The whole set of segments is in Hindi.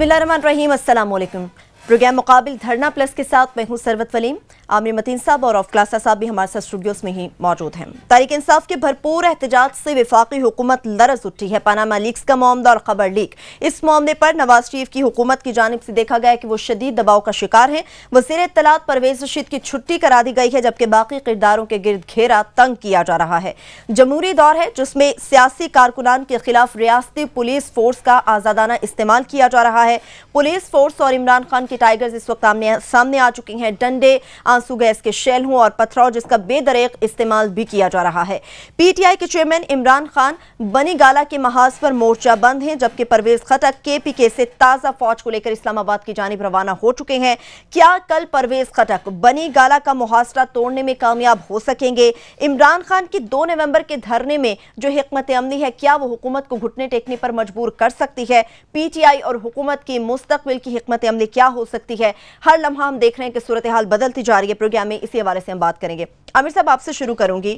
बिस्मिल्लाहिर्रहमानिर्रहीम, अस्सलाम वालेकुम। प्रोग्राम मुकाबिल धरना प्लस के साथ मैं हूं सरवत वलीम। आमिर मतीन साहब और ऑफ क्लासा साहब भी हमारे साथ स्टूडियोज में ही मौजूद हैं। तहरीक इंसाफ के भरपूर एहतजाज से वफाकी हुकूमत लरज उठी है। पनामा लीक्स का मामला और खबर लीक, इस मामले पर नवाज शरीफ की हुकूमत की जानिब से देखा गया कि वो शदीद दबाव का शिकार है। वज़ीर इत्तलात परवेज रशीद की छुट्टी करा दी गई है, जबकि बाकी किरदारों के गिर्द घेरा तंग किया जा रहा है। जमहूरी दौर है जिसमें सियासी कारकुनान के खिलाफ रियासती पुलिस फोर्स का आजादाना इस्तेमाल किया जा रहा है। पुलिस फोर्स और इमरान खान की टाइगर्स इस वक्त सामने आ चुकी हैं। डंडे, आंसू गैस के शेल हों और पथराव जिसका बेदरेक इस्तेमाल भी किया जा रहा है। पीटीआई के चेयरमैन इमरान खान बनी गाला के महाज पर मोर्चा बंद हैं, जबकि परवेज खटक केपीके से ताजा फौज को लेकर इस्लामाबाद की जानिब रवाना हो चुके हैं। क्या कल परवेज खटक बनी गाला का मुहासरा तोड़ने में कामयाब हो सकेंगे? इमरान खान की 2 नवंबर के धरने में जो हिकमत अमली है, क्या वो हुकूमत को घुटने टेकने पर मजबूर कर सकती है? पीटीआई और हुकूमत की मुस्तकबिल की हिकमत अमली क्या हो सकती है? हर लम्हा हम देख रहे हैं कि सूरत हाल बदलती जा रही है। प्रोग्राम में इसी हवाले से हम बात करेंगे। आमिर साहब, आपसे शुरू करूंगी।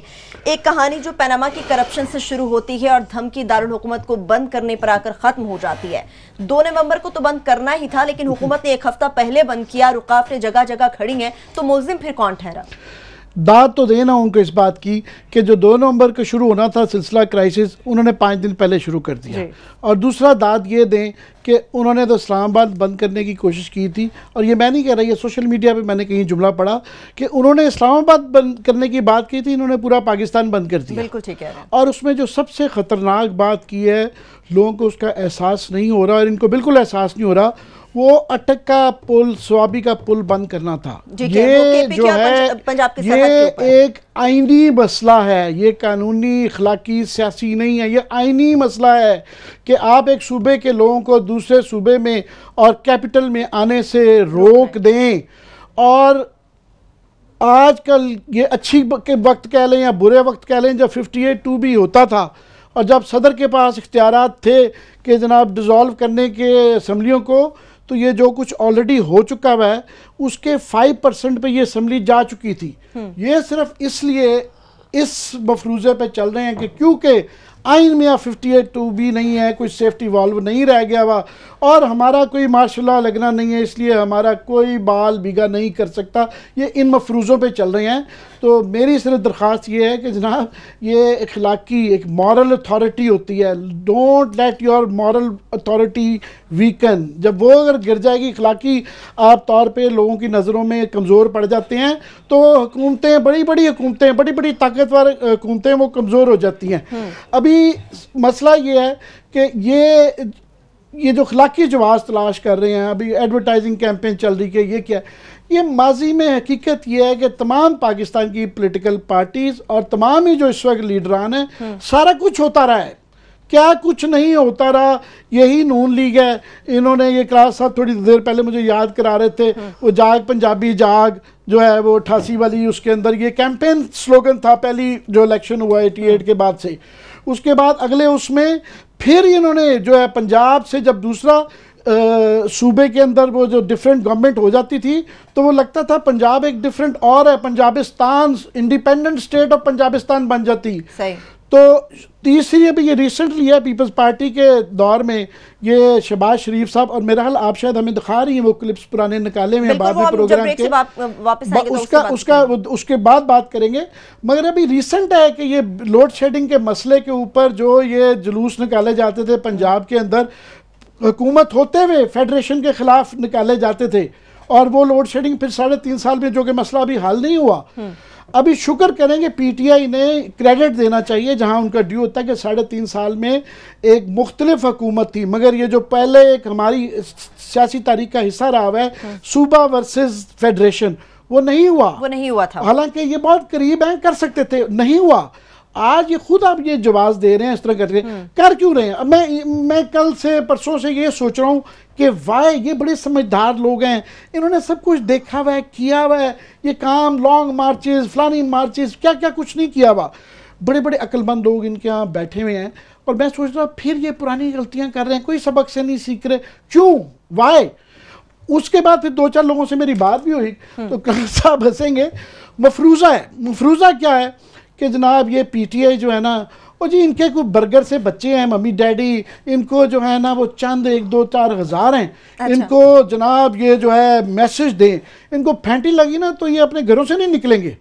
एक कहानी जो पनामा की करप्शन से शुरू होती है और धमकी दारुल हुकूमत को बंद करने पर आकर खत्म हो जाती है। 2 नवंबर को तो बंद करना ही था, लेकिन हुकूमत ने 1 हफ्ता पहले बंद किया। रुकावटें जगह जगह खड़ी हैं, तो मुल्जिम फिर कौन ठहरा? दाद तो देना उनको इस बात की कि जो 2 नवंबर को शुरू होना था सिलसिला क्राइसिस, उन्होंने 5 दिन पहले शुरू कर दिया। और दूसरा दाद ये दें कि उन्होंने तो इस्लामाबाद बंद करने की कोशिश की थी। और ये मैं नहीं कह रहा, ये सोशल मीडिया पे मैंने कहीं जुमला पढ़ा कि उन्होंने इस्लामाबाद बंद करने की बात की थी, इन्होंने पूरा पाकिस्तान बंद कर दिया। बिल्कुल ठीक है। और उसमें जो सबसे ख़तरनाक बात की है, लोगों को उसका एहसास नहीं हो रहा और इनको बिल्कुल एहसास नहीं हो रहा, वो अटक का पुल, स्वाबी का पुल बंद करना था। ये जो है पंजाब के ये एक आईनी मसला है, ये कानूनी, इखलाकी, सियासी नहीं है। ये आईनी मसला है कि आप एक सूबे के लोगों को दूसरे सूबे में और कैपिटल में आने से रोक दें। और आजकल ये अच्छी के वक्त कह लें या बुरे वक्त कह लें, जब 58(2) भी होता था और जब सदर के पास इख्तियारात थे कि जनाब डिज़ोल्व करने के असम्बलियों को, तो ये जो कुछ ऑलरेडी हो चुका हुआ है उसके 5% पे ये असम्बली जा चुकी थी। ये सिर्फ इसलिए इस मफरूज़े पे चल रहे हैं कि क्योंकि आइन में 58(2) भी नहीं है, कोई सेफ्टी वाल्व नहीं रह गया हुआ और हमारा कोई माशाल्लाह लगना नहीं है, इसलिए हमारा कोई बाल बिगा नहीं कर सकता। ये इन मफरूज़ों पे चल रहे हैं। तो मेरी सिर्फ दरख्वास्त ये है कि जनाब, ये इखलाकी एक मॉरल अथॉरिटी होती है। Don't let your moral authority weaken. जब वो अगर गिर जाएगी, इखलाकी आप तौर पे लोगों की नज़रों में कमज़ोर पड़ जाते हैं, तो हुकूमतें, बड़ी बड़ी हुकूमतें, बड़ी बड़ी ताकतवर हुकूमतें, वो कमज़ोर हो जाती हैं। अभी मसला ये है कि ये जो इखलाकी जवाब तलाश कर रहे हैं, अभी एडवर्टाइजिंग कैंपेन चल रही है, ये क्या है? ये माजी में हकीकत ये है कि तमाम पाकिस्तान की पॉलिटिकल पार्टीज़ और तमाम ही जो इस वक्त लीडरान हैं, सारा कुछ होता रहा है। क्या कुछ नहीं होता रहा? यही नून लीग है। इन्होंने ये क्लास साहब थोड़ी देर पहले मुझे याद करा रहे थे, वो जाग पंजाबी जाग जो है वो 88 वाली, उसके अंदर ये कैंपेन स्लोगन था पहली जो इलेक्शन हुआ 88 के बाद से। उसके बाद अगले उसमें फिर इन्होंने जो है पंजाब से जब दूसरा सूबे के अंदर वो जो डिफरेंट गवर्नमेंट हो जाती थी, तो वो लगता था पंजाब एक डिफरेंट और है, Punjabistan, independent state of Punjabistan बन जाती। सही। तो तीसरी अभी ये रिसेंटली है पीपल्स पार्टी के दौर में, ये शहबाज शरीफ साहब, और मेरा ख्याल आप शायद हमें दिखा रही हैं वो क्लिप्स पुराने निकाले हुए हैं बाद में प्रोग्राम के, उसके बाद बात करेंगे। मगर अभी रिसेंट है कि ये लोड शेडिंग के मसले के ऊपर जो ये जुलूस निकाले जाते थे पंजाब के अंदर, हुकूमत होते हुए फेडरेशन के खिलाफ निकाले जाते थे, और वो लोड शेडिंग फिर 3.5 साल में, जो कि मसला अभी हल नहीं हुआ। अभी शुक्र करेंगे, पीटीआई ने क्रेडिट देना चाहिए जहां उनका ड्यू होता है कि 3.5 साल में एक मुख्तलिफ हुकूमत थी। मगर ये जो पहले एक हमारी सियासी तारीख का हिस्सा रहा है, सूबा वर्सेस फेडरेशन, वो नहीं हुआ था। हालांकि ये बहुत करीब हैं, कर सकते थे, नहीं हुआ। आज ये खुद आप ये जवाब दे रहे हैं इस तरह करके, कर क्यों रहे हैं? अब मैं कल से परसों से ये सोच रहा हूँ कि वाह, ये बड़े समझदार लोग हैं, इन्होंने सब कुछ देखा हुआ है, किया हुआ है, ये काम, लॉन्ग मार्चेस, फ्लानी मार्चेस, क्या क्या कुछ नहीं किया हुआ। बड़े बड़े अक्लमंद लोग इनके यहाँ बैठे हुए हैं, और मैं सोच रहा फिर ये पुरानी गलतियाँ कर रहे हैं, कोई सबक से नहीं सीख रहे, क्यों, वाई? उसके बाद फिर 2-4 लोगों से मेरी बात भी हुई, तो कल साहब हंसेंगे। मफरूज़ा है। मफरूज़ा क्या है कि जनाब ये पीटीआई जो है ना, और जी इनके कोई बर्गर से बच्चे हैं, मम्मी डैडी, इनको जो है ना वो चंद 1-2-4 हज़ार हैं। अच्छा। इनको जनाब ये जो है मैसेज दें, इनको फैंटी लगी ना तो ये अपने घरों से नहीं निकलेंगे।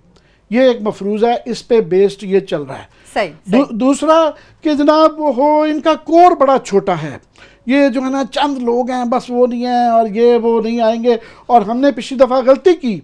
ये एक मफरूज़ है, इस पे बेस्ड ये चल रहा है। सही। दूसरा कि जनाब वो इनका कोर बड़ा छोटा है, ये जो है ना चंद लोग हैं बस, वो नहीं है और ये वो नहीं आएंगे। और हमने पिछली दफ़ा गलती की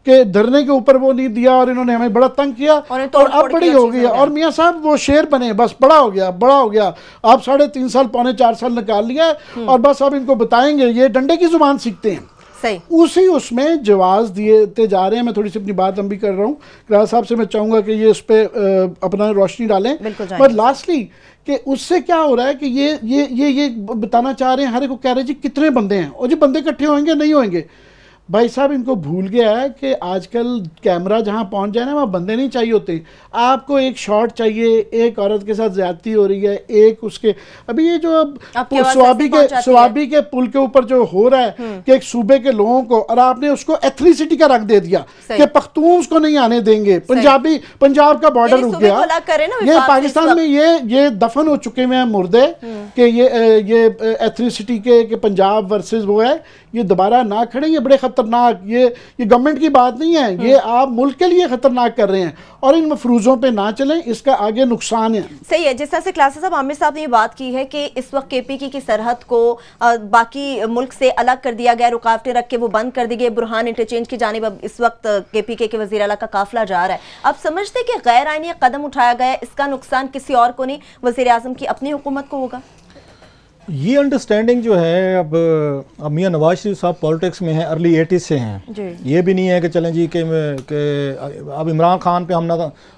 कि धरने के ऊपर वो नहीं दिया और इन्होंने हमें बड़ा तंग किया और अब बड़ी हो गई है। और मियाँ साहब वो शेर बने, बस बड़ा हो गया, बड़ा हो गया। आप 3.5 साल 4.25 साल निकाल लिया और बस अब इनको बताएंगे, ये डंडे की जुबान सीखते हैं। सही। उसी उसमें जवाब दिए जा रहे हैं। मैं थोड़ी सी अपनी बात लंबी कर रहा हूँ, राज साहब से मैं चाहूँगा कि ये इस पर अपना रोशनी डालें। पर लास्टली कि उससे क्या हो रहा है कि ये बताना चाह रहे हैं, हर एक को कह रहे हैं जी कितने बंदे हैं, और जी बंदे इकट्ठे होंगे नहीं होंगे। भाई साहब इनको भूल गया है कि आजकल कैमरा जहां पहुंच जाए ना वहाँ बंदे नहीं चाहिए होते। आपको एक शॉट चाहिए, एक औरत के साथ ज्यादती हो रही है, एक उसके अभी ये जो स्वाबी के पुल के ऊपर जो हो रहा है कि एक सूबे के लोगों को, और आपने उसको एथनिसिटी का रंग दे दिया कि पख्तून्स को नहीं आने देंगे, पंजाब का बॉर्डर रुक गया। ये पाकिस्तान में ये दफन हो चुके हुए हैं मुर्दे कि ये एथनिसिटी के पंजाब वर्सेस वो है, ये दोबारा ना खड़े। ये बड़े खतरनाक, ये गवर्नमेंट की बात नहीं है, ये आप मुल्क के लिए खतरनाक कर रहे हैं और इन मफरूजों पे ना चलें, इसका आगे नुकसान है। सही है। जिस तरह से क्लासेस साहब आमिर साहब ने ये बात की है कि इस वक्त केपीके की सरहद को बाकी मुल्क से अलग कर दिया गया, रुकावटें रख के वो बंद कर दी गई, बुरहान इंटरचेंज की जानिब अब इस वक्त केपीके के वज़ीर आला का काफिला जा रहा है। अब समझते कि गैर आईनी कदम उठाया गया, इसका नुकसान किसी और को नहीं, वज़ीर आज़म की अपनी हुकूमत को होगा। ये अंडरस्टैंडिंग जो है अब मियाँ नवाज शरीफ साहब पॉलिटिक्स में हैं, अर्ली 80s से हैं। ये भी नहीं है कि चलें जी कि अब इमरान खान पे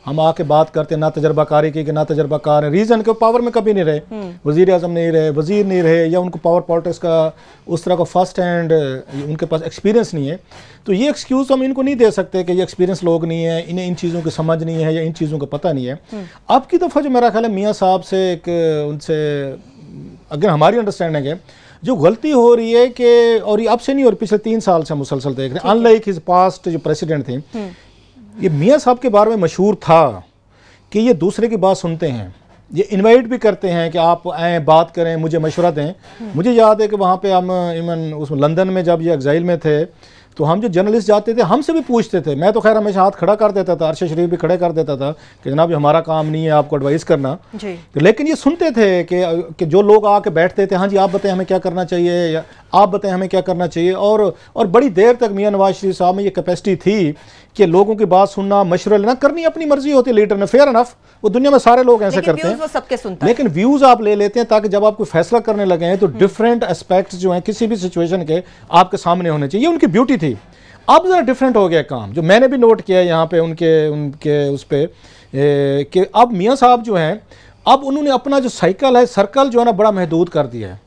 हम आके बात करते हैं ना तजर्बाकारी की कि ना तजर्बाकार है। रीज़न के पावर में कभी नहीं रहे, वज़ीर आज़म नहीं रहे, वज़ीर नहीं रहे, या उनको पावर पॉलिटिक्स का उस तरह का फर्स्ट हैंड उनके पास एक्सपीरियंस नहीं है। तो ये एक्सक्यूज़ हम इनको नहीं दे सकते कि ये एक्सपीरियंस लोग नहीं है, इन्हें इन चीज़ों की समझ नहीं है या इन चीज़ों का पता नहीं है। अब की दफ़ा जो मेरा ख्याल है मियाँ साहब से उनसे अगर हमारी अंडरस्टैंडिंग है, जो गलती हो रही है कि, और ये अब से नहीं और पिछले 3 साल से मुसलसल देख रहे हैं, अनलाइक हिज पास्ट जो प्रेसिडेंट थे, ये मियाँ साहब के बारे में मशहूर था कि ये दूसरे की बात सुनते हैं, ये इनवाइट भी करते हैं कि आप आएँ बात करें, मुझे मशवरा दें। मुझे याद है कि वहाँ पे हम इवन उसमें लंदन में जब ये एग्जाइल में थे तो हम जो जर्नलिस्ट जाते थे हमसे भी पूछते थे। मैं तो खैर हमेशा हाथ खड़ा कर देता था, अरशद शरीफ भी खड़े कर देता था कि जनाब ये हमारा काम नहीं है आपको एडवाइस करना जी। लेकिन ये सुनते थे कि जो लोग आके बैठते थे, हाँ जी आप बताएं हमें क्या करना चाहिए, या आप बताएं हमें क्या करना चाहिए। और बड़ी देर तक मियाँ नवाज शरीफ साहब में ये कैपेसिटी थी कि लोगों की बात सुनना, मशवरा लेना, करनी अपनी मर्जी होती है लीडर ने, फेयर इनफ, वो दुनिया में सारे लोग ऐसे करते हैं, सबके सुनता है। लेकिन व्यूज आप ले लेते हैं ताकि जब आप कोई फैसला करने लगे हैं तो डिफरेंट एस्पेक्ट्स जो हैं किसी भी सिचुएशन के आपके सामने होने चाहिए, ये उनकी ब्यूटी थी। अब ज़रा डिफरेंट हो गया काम, जो मैंने भी नोट किया है यहाँ पे उनके उस पर कि अब मियाँ साहब जो हैं, अब उन्होंने अपना जो साइकिल है, सर्कल जो है ना बड़ा महदूद कर दिया है।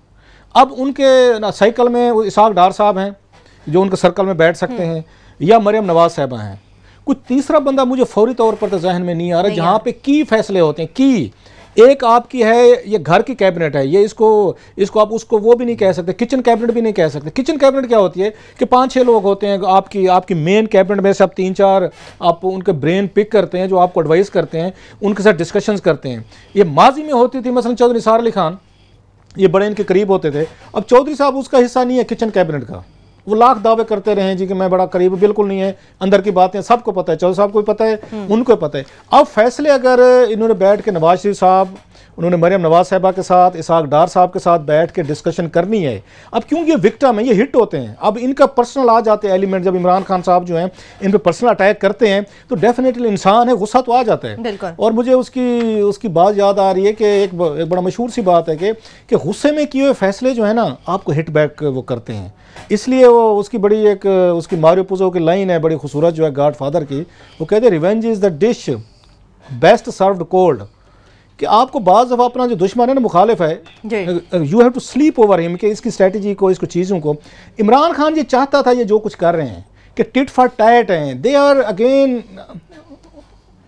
अब उनके साइकिल में इसाक डार साहब हैं जो उनके सर्कल में बैठ सकते हैं, या मरियम नवाज साहबा हैं। कुछ तीसरा बंदा मुझे फौरी तौर पर तो जहन में नहीं आ रहा, जहाँ पे की फैसले होते हैं। की एक आपकी है, ये घर की कैबिनेट है, ये इसको आप उसको वो भी नहीं कह सकते, किचन कैबिनेट भी नहीं कह सकते। किचन कैबिनेट क्या होती है कि 5-6 लोग होते हैं आपकी मेन कैबिनेट में से, आप 3-4 आप उनके ब्रेन पिक करते हैं जो आपको एडवाइस करते हैं, उनके साथ डिस्कशंस करते हैं। ये माजी में होती थी, मसलन चौधरी निसार अली खान, ये बड़े इनके करीब होते थे। अब चौधरी साहब उसका हिस्सा नहीं है किचन कैबिनेट का, वो लाख दावे करते रहे जी कि मैं बड़ा करीब, बिल्कुल नहीं है, अंदर की बातें सबको पता है, चौधरी साहब को भी पता है, उनको पता है। अब फैसले अगर इन्होंने बैठ के नवाज शरीफ साहब, उन्होंने मरियम नवाज साहबा के साथ, इसाक डार साहब के साथ बैठ के डिस्कशन करनी है। अब क्योंकि ये विक्टिम है, ये हिट होते हैं, अब इनका पर्सनल आ जाते हैं एलिमेंट। जब इमरान खान साहब जो हैं इन पर पर्सनल अटैक करते हैं तो डेफिनेटली इंसान है, गुस्सा तो आ जाता है। और मुझे उसकी बात याद आ रही है कि एक बड़ा मशहूर सी बात है कि गुस्से में किए हुए फैसले जो है ना आपको हिट बैक वो करते हैं। इसलिए वो उसकी बड़ी एक उसकी मारियो पुज़ो की लाइन है बड़ी खूबसूरत जो है गॉड फादर की, वो कहते हैं revenge is the dish best served cold, कि आपको बाज़ दफ़ा अपना जो दुश्मन है ना, मुखालिफ है, you have to sleep over him, कि इसकी स्ट्रेटजी को, इसको चीज़ों को। इमरान खान ये चाहता था, ये जो कुछ कर रहे हैं कि टिट फॉर टैट हैं, they are again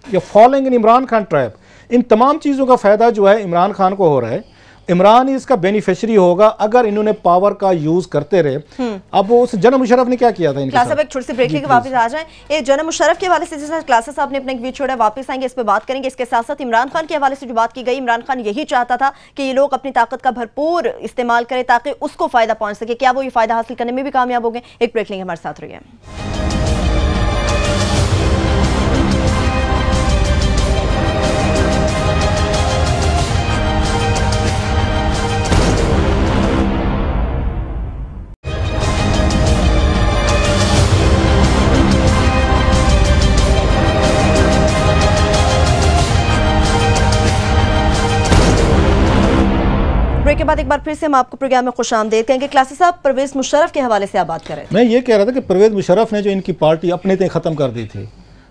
following in Imran Khan trap. इन तमाम चीज़ों का फ़ायदा जो है इमरान खान को हो रहा है। इमरान ही इसका बेनिफिशियरी होगा अगर इन्होंने पावर का यूज करते रहे। अब उस जनरल मुशर्रफ ने क्या किया था इनके साथ? एक छोटी सी ब्रेक लेके वापस आ जाएं। ये जनरल मुशर्रफ के हवाले से जैसा क्लासेस साहब ने अपना एक वीडियो छोड़ा, वापस आएंगे, इस पे बात करेंगे। इसके साथ साथ इमरान खान के हवाले से जो बात की गई, इमरान खान यही चाहता था कि ये लोग अपनी ताकत का भरपूर इस्तेमाल करें ताकि उसको फायदा पहुंच सके। क्या वो ये फायदा हासिल करने में भी कामयाब हो गए? एक ब्रेक लेंगे, हमारे साथ रहिए। ब्रेक के बाद एक बार फिर से हम आपको प्रोग्राम में खुशामदीद कहेंगे। क्लासेस साहब, परवेज मुशर्रफ के हवाले से आप बात कर रहे थे। मैं ये कह रहा था कि परवेज मुशर्रफ ने जो इनकी पार्टी अपने ते खत्म कर दी थी,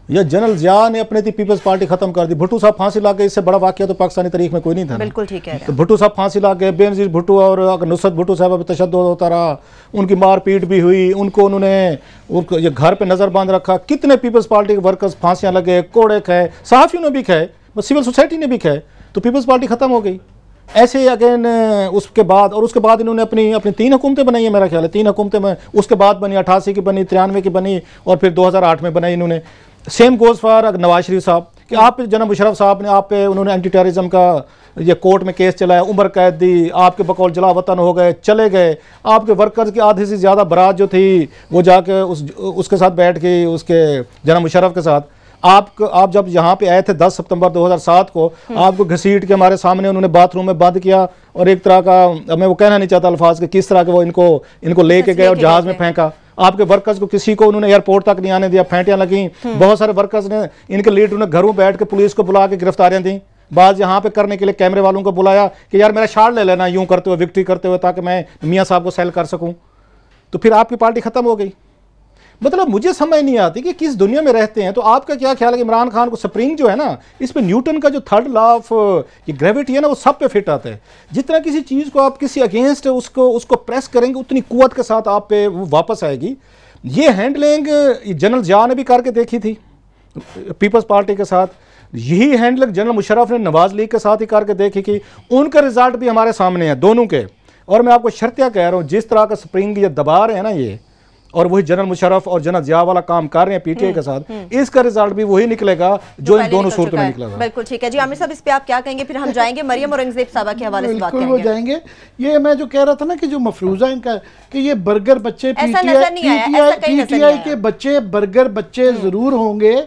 या जनरल जिया ने अपने थी पीपल्स पार्टी खत्म कर दी। भुट्टो साहब फांसी ला गए, इससे बड़ा वाकया तो पाकिस्तानी तारीख में कोई नहीं था। बिल्कुल ठीक है। तो भुट्टो साहब फांसी ला गए, बेनजीर भुट्टो और नुसरत भुट्टो साहब पर तशद्दुद होता रहा, उनकी मारपीट भी हुई, उन्होंने ये घर पे नजर बांध रखा। कितने पीपल्स पार्टी के वर्कर्स फांसियां लगे, कोड़े खाए, सहाफियों ने भी खाए, सिविल सोसाइटी ने भी खाए, तो पीपल्स पार्टी खत्म हो गई। ऐसे अगेन उसके बाद इन्होंने अपनी 3 हुकूमतें बनाई है, मेरा ख्याल है 3 हुकूमतें में उसके बाद बनी, 88 की बनी, 93 की बनी और फिर 2008 में बनाई इन्होंने। Same goes for Nawaz Sharif साहब कि आप जनरल मुशर्रफ साहब ने आप पे उन्होंने एंटी टेररिज्म का ये कोर्ट में केस चलाया, उम्र कैद दी, आपके बकौल जला वतन हो गए, चले गए। आपके वर्कर्स की आधे से ज़्यादा बारात जो थी वो जाके उसके साथ बैठ गई, उसके जनरल मुशर्रफ के साथ। आप जब यहाँ पे आए थे 10 सितंबर 2007 को, आपको घसीट के हमारे सामने उन्होंने बाथरूम में बंद किया और एक तरह का, मैं वो कहना नहीं चाहता अल्फाज के, किस तरह के वो इनको लेके गए और जहाज में फेंका। आपके वर्कर्स को किसी को उन्होंने एयरपोर्ट तक नहीं आने दिया, फेंटियां लगी। बहुत सारे वर्कर्स ने, इनके लीडर ने घरों बैठ के पुलिस को बुला के गिरफ्तारियां दी। बाज यहाँ पे करने के लिए कैमरे वालों को बुलाया कि यार मेरा शार्ट ले लेना यूं करते हुए, विक्ट्री करते हुए, ताकि मैं मियाँ साहब को सेल कर सकूं। तो फिर आपकी पार्टी खत्म हो गई। मतलब मुझे समझ नहीं आती कि किस दुनिया में रहते हैं। तो आपका क्या ख्याल है कि इमरान खान को स्प्रिंग जो है ना, इस पे न्यूटन का जो 3rd लॉ ऑफ ग्रेविटी है ना, वो सब पे फिट आता है। जितना किसी चीज़ को आप किसी अगेंस्ट उसको प्रेस करेंगे, उतनी कुव्वत के साथ आप पे वो वापस आएगी। ये हैंडलिंग जनरल जिया ने भी करके देखी थी पीपल्स पार्टी के साथ, यही हैंडलिंग जनरल मुशर्रफ ने नवाज लीग के साथ ही करके देखी कि उनका रिजल्ट भी हमारे सामने है दोनों के। और मैं आपको शर्तिया कह रहा हूँ, जिस तरह का स्प्रिंग ये दबा रहे हैं ना ये, और वही जनरल मुशर्रफ और जनरल जिया वाला काम कर रहे हैं पीटीआई के साथ, इसका रिजल्ट भी वही निकलेगा जो इन दोनों सूरतों में निकलेगा। बिल्कुल ठीक है जी। आमिर साहब, इस पे आप क्या कहेंगे? फिर हम जाएंगे मरियम औरंगजेब साहबा के हवाले से बात करेंगे। वो जाएंगे। ये मैं जो कह रहा था ना कि जो मफरूजा इनका कि ये बर्गर बच्चे पीटीआई के बच्चे बर्गर बच्चे जरूर होंगे,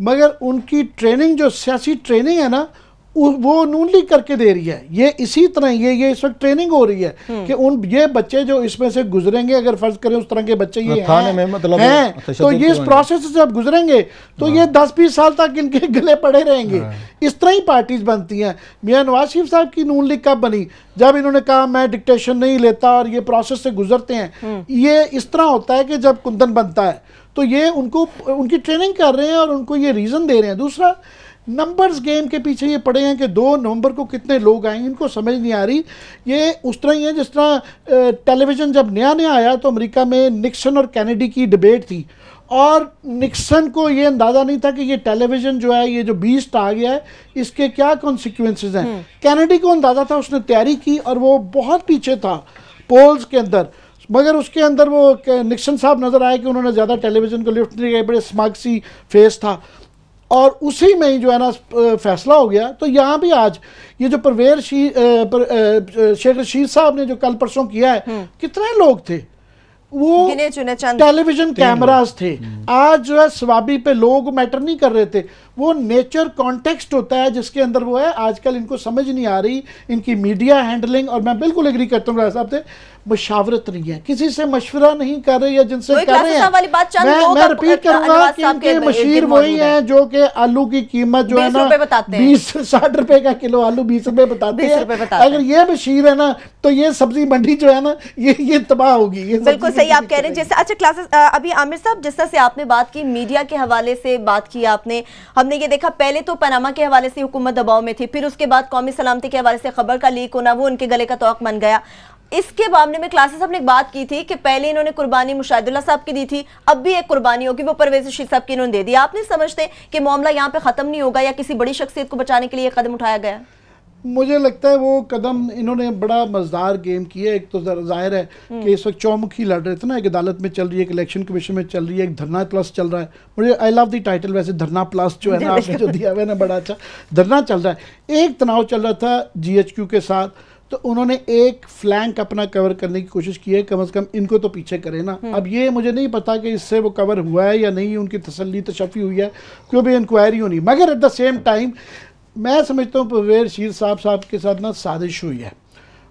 मगर उनकी ट्रेनिंग जो सियासी ट्रेनिंग है ना, वो नून लीग करके दे रही है। ये इसी तरह ये इस वक्त ट्रेनिंग हो रही है कि ये बच्चे जो इसमें से गुजरेंगे, अगर फर्ज करें उस तरह के बच्चे ये हैं, तो ये इस प्रोसेस से जब गुजरेंगे तो ये 10-20 साल तक इनके गले पड़े रहेंगे। इस तरह ही पार्टीज बनती हैं। मियां नवाज शरीफ साहब की नून लीग कब बनी? जब इन्होंने कहा मैं डिक्टेशन नहीं लेता और ये प्रोसेस से गुजरते हैं। ये इस तरह होता है कि जब कुंदन बनता है तो ये उनकी ट्रेनिंग कर रहे हैं और उनको ये रीज़न दे रहे हैं। दूसरा, नंबर्स गेम के पीछे ये पड़े हैं कि 2 नवंबर को कितने लोग आएंगे, इनको समझ नहीं आ रही। ये उस तरह ही है जिस तरह टेलीविज़न जब नया आया तो अमेरिका में निक्सन और कैनेडी की डिबेट थी, और निक्सन को ये अंदाज़ा नहीं था कि ये टेलीविज़न जो है, ये जो बीस्ट आ गया है, इसके क्या कॉन्सिक्वेंसेस हैं। कैनेडी को अंदाज़ा था, उसने तैयारी की और वो बहुत पीछे था पोल्स के अंदर, मगर उसके अंदर वो निक्सन साहब नज़र आए कि उन्होंने ज़्यादा टेलीविज़न को लिफ्ट नहीं किया, बड़े स्मग सी फेस था, और उसी में ही जो है ना फैसला हो गया। तो यहाँ भी आज ये जो शेख रशीद साहब ने जो कल परसों किया है, कितने लोग थे? वो टेलीविजन कैमरास थे। आज जो है सवाबी पे लोग मैटर नहीं कर रहे थे, वो नेचर कॉन्टेक्स्ट होता है जिसके अंदर वो है। आजकल इनको समझ नहीं आ रही इनकी मीडिया हैंडलिंग, और मैं बिल्कुल एग्री करता हूँ साहब से, मशावरत नहीं है, किसी से मशवरा नहीं कर रहे, या जिनसे कर रहे हैं। मैं रिपीट करूंगा कि इनके मशीर वही हैं जो कि आलू की कीमत जो है ना 20-60 रुपए का किलो आलू 20 रुपए बताते हैं। अगर ये मशीर है ना तो ये सब्जी मंडी जो है ना ये तबाह होगी। बिल्कुल सही आप कह रहे हैं। जैसे अच्छा क्लासेस अभी आमिर साहब, जिस तरह से आपने बात की, मीडिया के हवाले से बात की आपने, हमने ये देखा पहले तो पनामा के हवाले से हुकूमत दबाव में थी, फिर उसके बाद कौमी सलामती के हवाले से खबर का लीक होना, वो उनके गले का तौक बन गया। इसके मामले में क्लासेस हमने एक बात की थी कि पहले इन्होंने कुर्बानी मुशाहिदुल्लाह साहब की दी थी, अब भी एक कुर्बानी होगी, वो परवेज रशीद साहब की इन्होंने दे दी। आप नहीं समझते कि मामला यहाँ पे खत्म नहीं होगा या किसी बड़ी शख्सियत को बचाने के लिए कदम उठाया गया? मुझे लगता है वो कदम इन्होंने बड़ा मज़ेदार गेम किया। एक तो जाहिर है कि इस वक्त चौमुखी लड़ रहे थे ना, एक अदालत में चल रही है, एक इलेक्शन कमीशन में चल रही है, एक धरना प्लस चल रहा है। मुझे आई लव द टाइटल वैसे, धरना प्लस जो है ना आपने जो दिया हुआ है ना, बड़ा अच्छा धरना चल रहा है। एक तनाव चल रहा था GHQ के साथ, तो उन्होंने एक फ्लैंक अपना कवर करने की कोशिश की है, कम से कम इनको तो पीछे करे ना। अब ये मुझे नहीं पता कि इससे वो कवर हुआ है या नहीं, उनकी तसल्ली तशफ़ी हुई है, क्यों भी इंक्वायरी होनी। मगर एट द सेम टाइम मैं समझता हूँ परवेज़ रशीद साहब के साथ ना साजिश हुई है।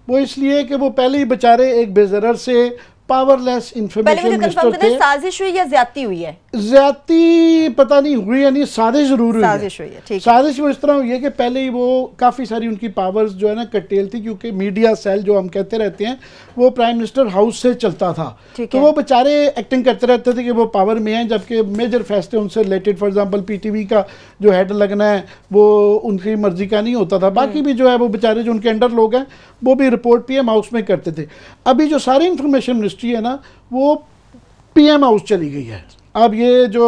वो इसलिए कि वो पहले ही बेचारे एक बेज़रर से पावरलेस इंफॉर्मेशन मिनिस्टर थे। साजिश हुई या ज्यादती हुई है? ज्यादती पता नहीं हुई या नहीं, साजिश जरूर हुई है। ठीक साजिश वो इस तरह हुई है कि पहले ही वो काफ़ी सारी उनकी पावर्स जो है ना कटेल थी, क्योंकि मीडिया सेल जो हम कहते रहते हैं वो प्राइम मिनिस्टर हाउस से चलता था। तो वो बेचारे एक्टिंग करते रहते थे कि वो पावर में हैं, जबकि मेजर फैसले उनसे रिलेटेड, फॉर एग्जाम्पल PTV का जो हेड लगना है वो उनकी मर्जी का नहीं होता था। बाकी भी जो है वो बेचारे जो उनके अंडर लोग हैं वो भी रिपोर्ट PM हाउस में करते थे। अभी जो सारी इंफॉर्मेशन मिनिस्ट्री है ना वो PM हाउस चली गई है। अब ये जो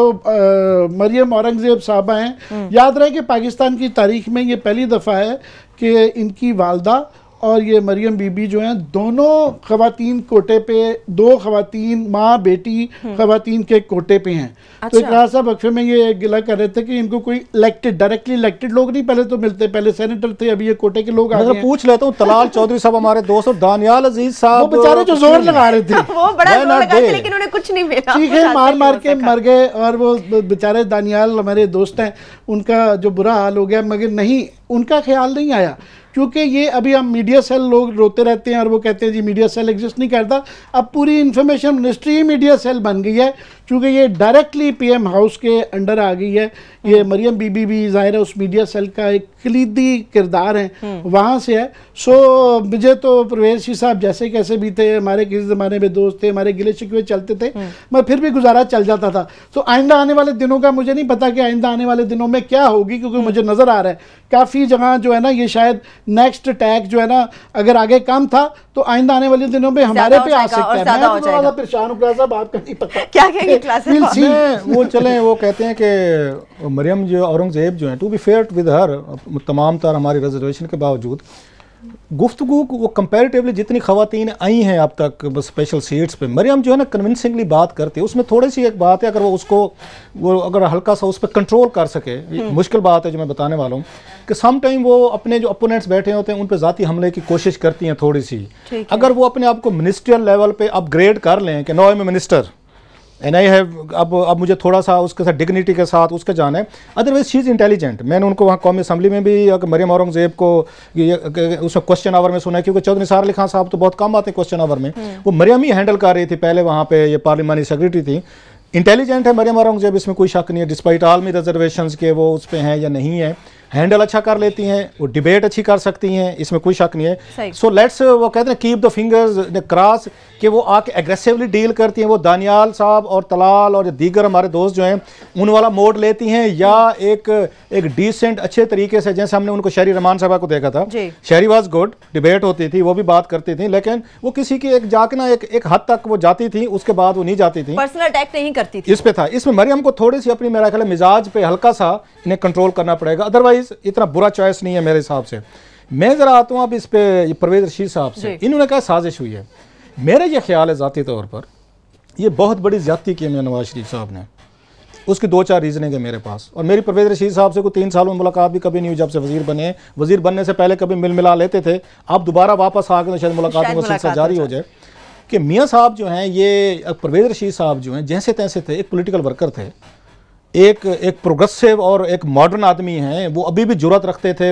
मरियम औरंगजेब साहबा हैं, याद रहे कि पाकिस्तान की तारीख में ये पहली दफ़ा है कि इनकी वालदा और ये मरियम बीबी जो हैं दोनों खवातीन कोटे पे, 2 खवातीन माँ बेटी खवातीन के कोटे पे हैं। अच्छा। तो इकरार साहब वक्फे में ये गिला कर रहे थे कि इनको कोई डायरेक्टली इलेक्टेड लोग नहीं पहले तो मिलते, पहले सेनेटर थे, अभी ये कोटे के लोग आ गए। पूछ लेता हूँ, तलाल चौधरी साहब हमारे दोस्त, और दानियाल अजीज साहब, वो बेचारे जो जोर लगा रहे थे वो बड़ा जोर लगा थे, लेकिन उन्हें कुछ नहीं मिला, चीखे मार के मर गए। और वो बेचारे दानियाल हमारे दोस्त हैं, उनका जो बुरा हाल हो गया, मगर नहीं, उनका ख्याल नहीं आया, क्योंकि ये अभी हम मीडिया सेल लोग रोते रहते हैं और वो कहते हैं जी मीडिया सेल एग्जिस्ट नहीं करता। अब पूरी इंफॉर्मेशन मिनिस्ट्री मीडिया सेल बन गई है, क्योंकि ये डायरेक्टली PM हाउस के अंडर आ गई है। ये मरियम बीबी भी ज़ाहिर है उस मीडिया सेल का एक कलीदी किरदार है, वहाँ से है। सो मुझे तो परवेज़ रशीद साहब जैसे कैसे भी थे, हमारे किसी ज़माने में दोस्त थे, हमारे गिले शिकवे चलते थे, मगर फिर भी गुजारा चल जाता था। तो आइंदा आने वाले दिनों का मुझे नहीं पता कि आइंदा आने वाले दिनों में क्या होगी, क्योंकि मुझे नज़र आ रहा है काफ़ी जगह जो है ना ये शायद नेक्स्ट अटैक जो है ना अगर आगे कम था तो आइंदा आने वाले दिनों में हमारे पे आ सकता है। मैं परेशान हूँ साहब, आपका नहीं पता क्या कहेंगे। वो चले, वो कहते हैं कि मरियम जो औरंगजेब जो है, to be fair with her, तमाम तर हमारी रिजर्वेशन के बावजूद गुफ्तगू वो कंपैरेटिवली जितनी खवातीन आई हैं अब तक स्पेशल सीट्स पे, मरियम जो है ना कन्विंसिंगली बात करती है। उसमें थोड़ी सी एक बात है, अगर वो उसको वो अगर हल्का सा उस पर कंट्रोल कर सके, मुश्किल बात है जो मैं बताने वाला हूँ, कि सम टाइम वो अपने जो अपोनेंट्स बैठे होते हैं उन पर ज़ाती हमले की कोशिश करती हैं थोड़ी सी। अगर वो अपने आप को मिनिस्ट्रियल लेवल पे अपग्रेड कर लें कि no I am minister and I have, अब मुझे थोड़ा सा उसके साथ डिग्निटी के साथ उसका जाना है, अदरवाइज शी इज़ इंटेलिजेंट। मैंने उनको वहाँ कौमी असम्बली में भी मरियम औरंगजेब को उसमें क्वेश्चन आवर में सुना है, क्योंकि चौधरी निसार अली खान साहब तो बहुत कम आते हैं क्वेश्चन आवर में, वो मरियम ही हैंडल कर रही थी पहले, वहाँ पे ये पार्लियामानी सेक्रेटरी थी। इंटेलिजेंट है मरियम औरंगजेब, इसमें कोई शक नहीं है, डिस्पाइट ऑल मी रिजर्वेशंस के वो उस पर हैं या नहीं है, हैंडल अच्छा कर लेती हैं, वो डिबेट अच्छी कर सकती हैं, इसमें कोई शक नहीं है। सो लेट्स वो कहते हैं कीप द फिंगर्स क्रॉस, कि वो आके एग्रेसिवली डील करती हैं, वो दानियाल साहब और तलाल और दीगर हमारे दोस्त जो हैं उन वाला मोड लेती हैं, या एक डिसेंट अच्छे तरीके से, जैसे हमने उनको शहरी रहमान साहब को देखा था, शहरी वाज गुड, डिबेट होती थी, वो भी बात करती थी, लेकिन वो किसी की एक जाके ना एक हद तक वो जाती थी, उसके बाद वो नहीं जाती थी, पर्सनल अटैक नहीं करती थी। इस पे था। इसमें मरियम को थोड़ी सी अपनी मेरा ख्याल मिजाज पे हल्का सा इन्हें कंट्रोल करना पड़ेगा, अदरवाइज इतना बुरा चॉइस नहीं है मेरे हिसाब से। मैं जरा आता हूँ अब इस पे परवेज़ रशीद साहब से, इन्होंने कहा साजिश हुई है। मेरा ये ख्याल है ज़ाती तौर पर ये बहुत बड़ी ज़्यादती की है नवाज शरीफ साहब ने, उसकी 2-4 रीज़निंग है मेरे पास। और मेरी परवेज़ रशीद साहब से को 3 सालों में मुलाकात भी कभी नहीं हुई, जब से वज़ीर बने, वज़ीर बनने से पहले कभी मिला लेते थे, अब दोबारा वापस आ गए शायद मुलाकात में सिलसिला जारी हो जाए। कि मियाँ साहब जो हैं, ये परवेज़ रशीद साहब जो हैं जैसे तैसे थे, एक पॉलिटिकल वर्कर थे, एक प्रोग्रेसिव और एक मॉडर्न आदमी हैं, वो अभी भी जुर्रत रखते थे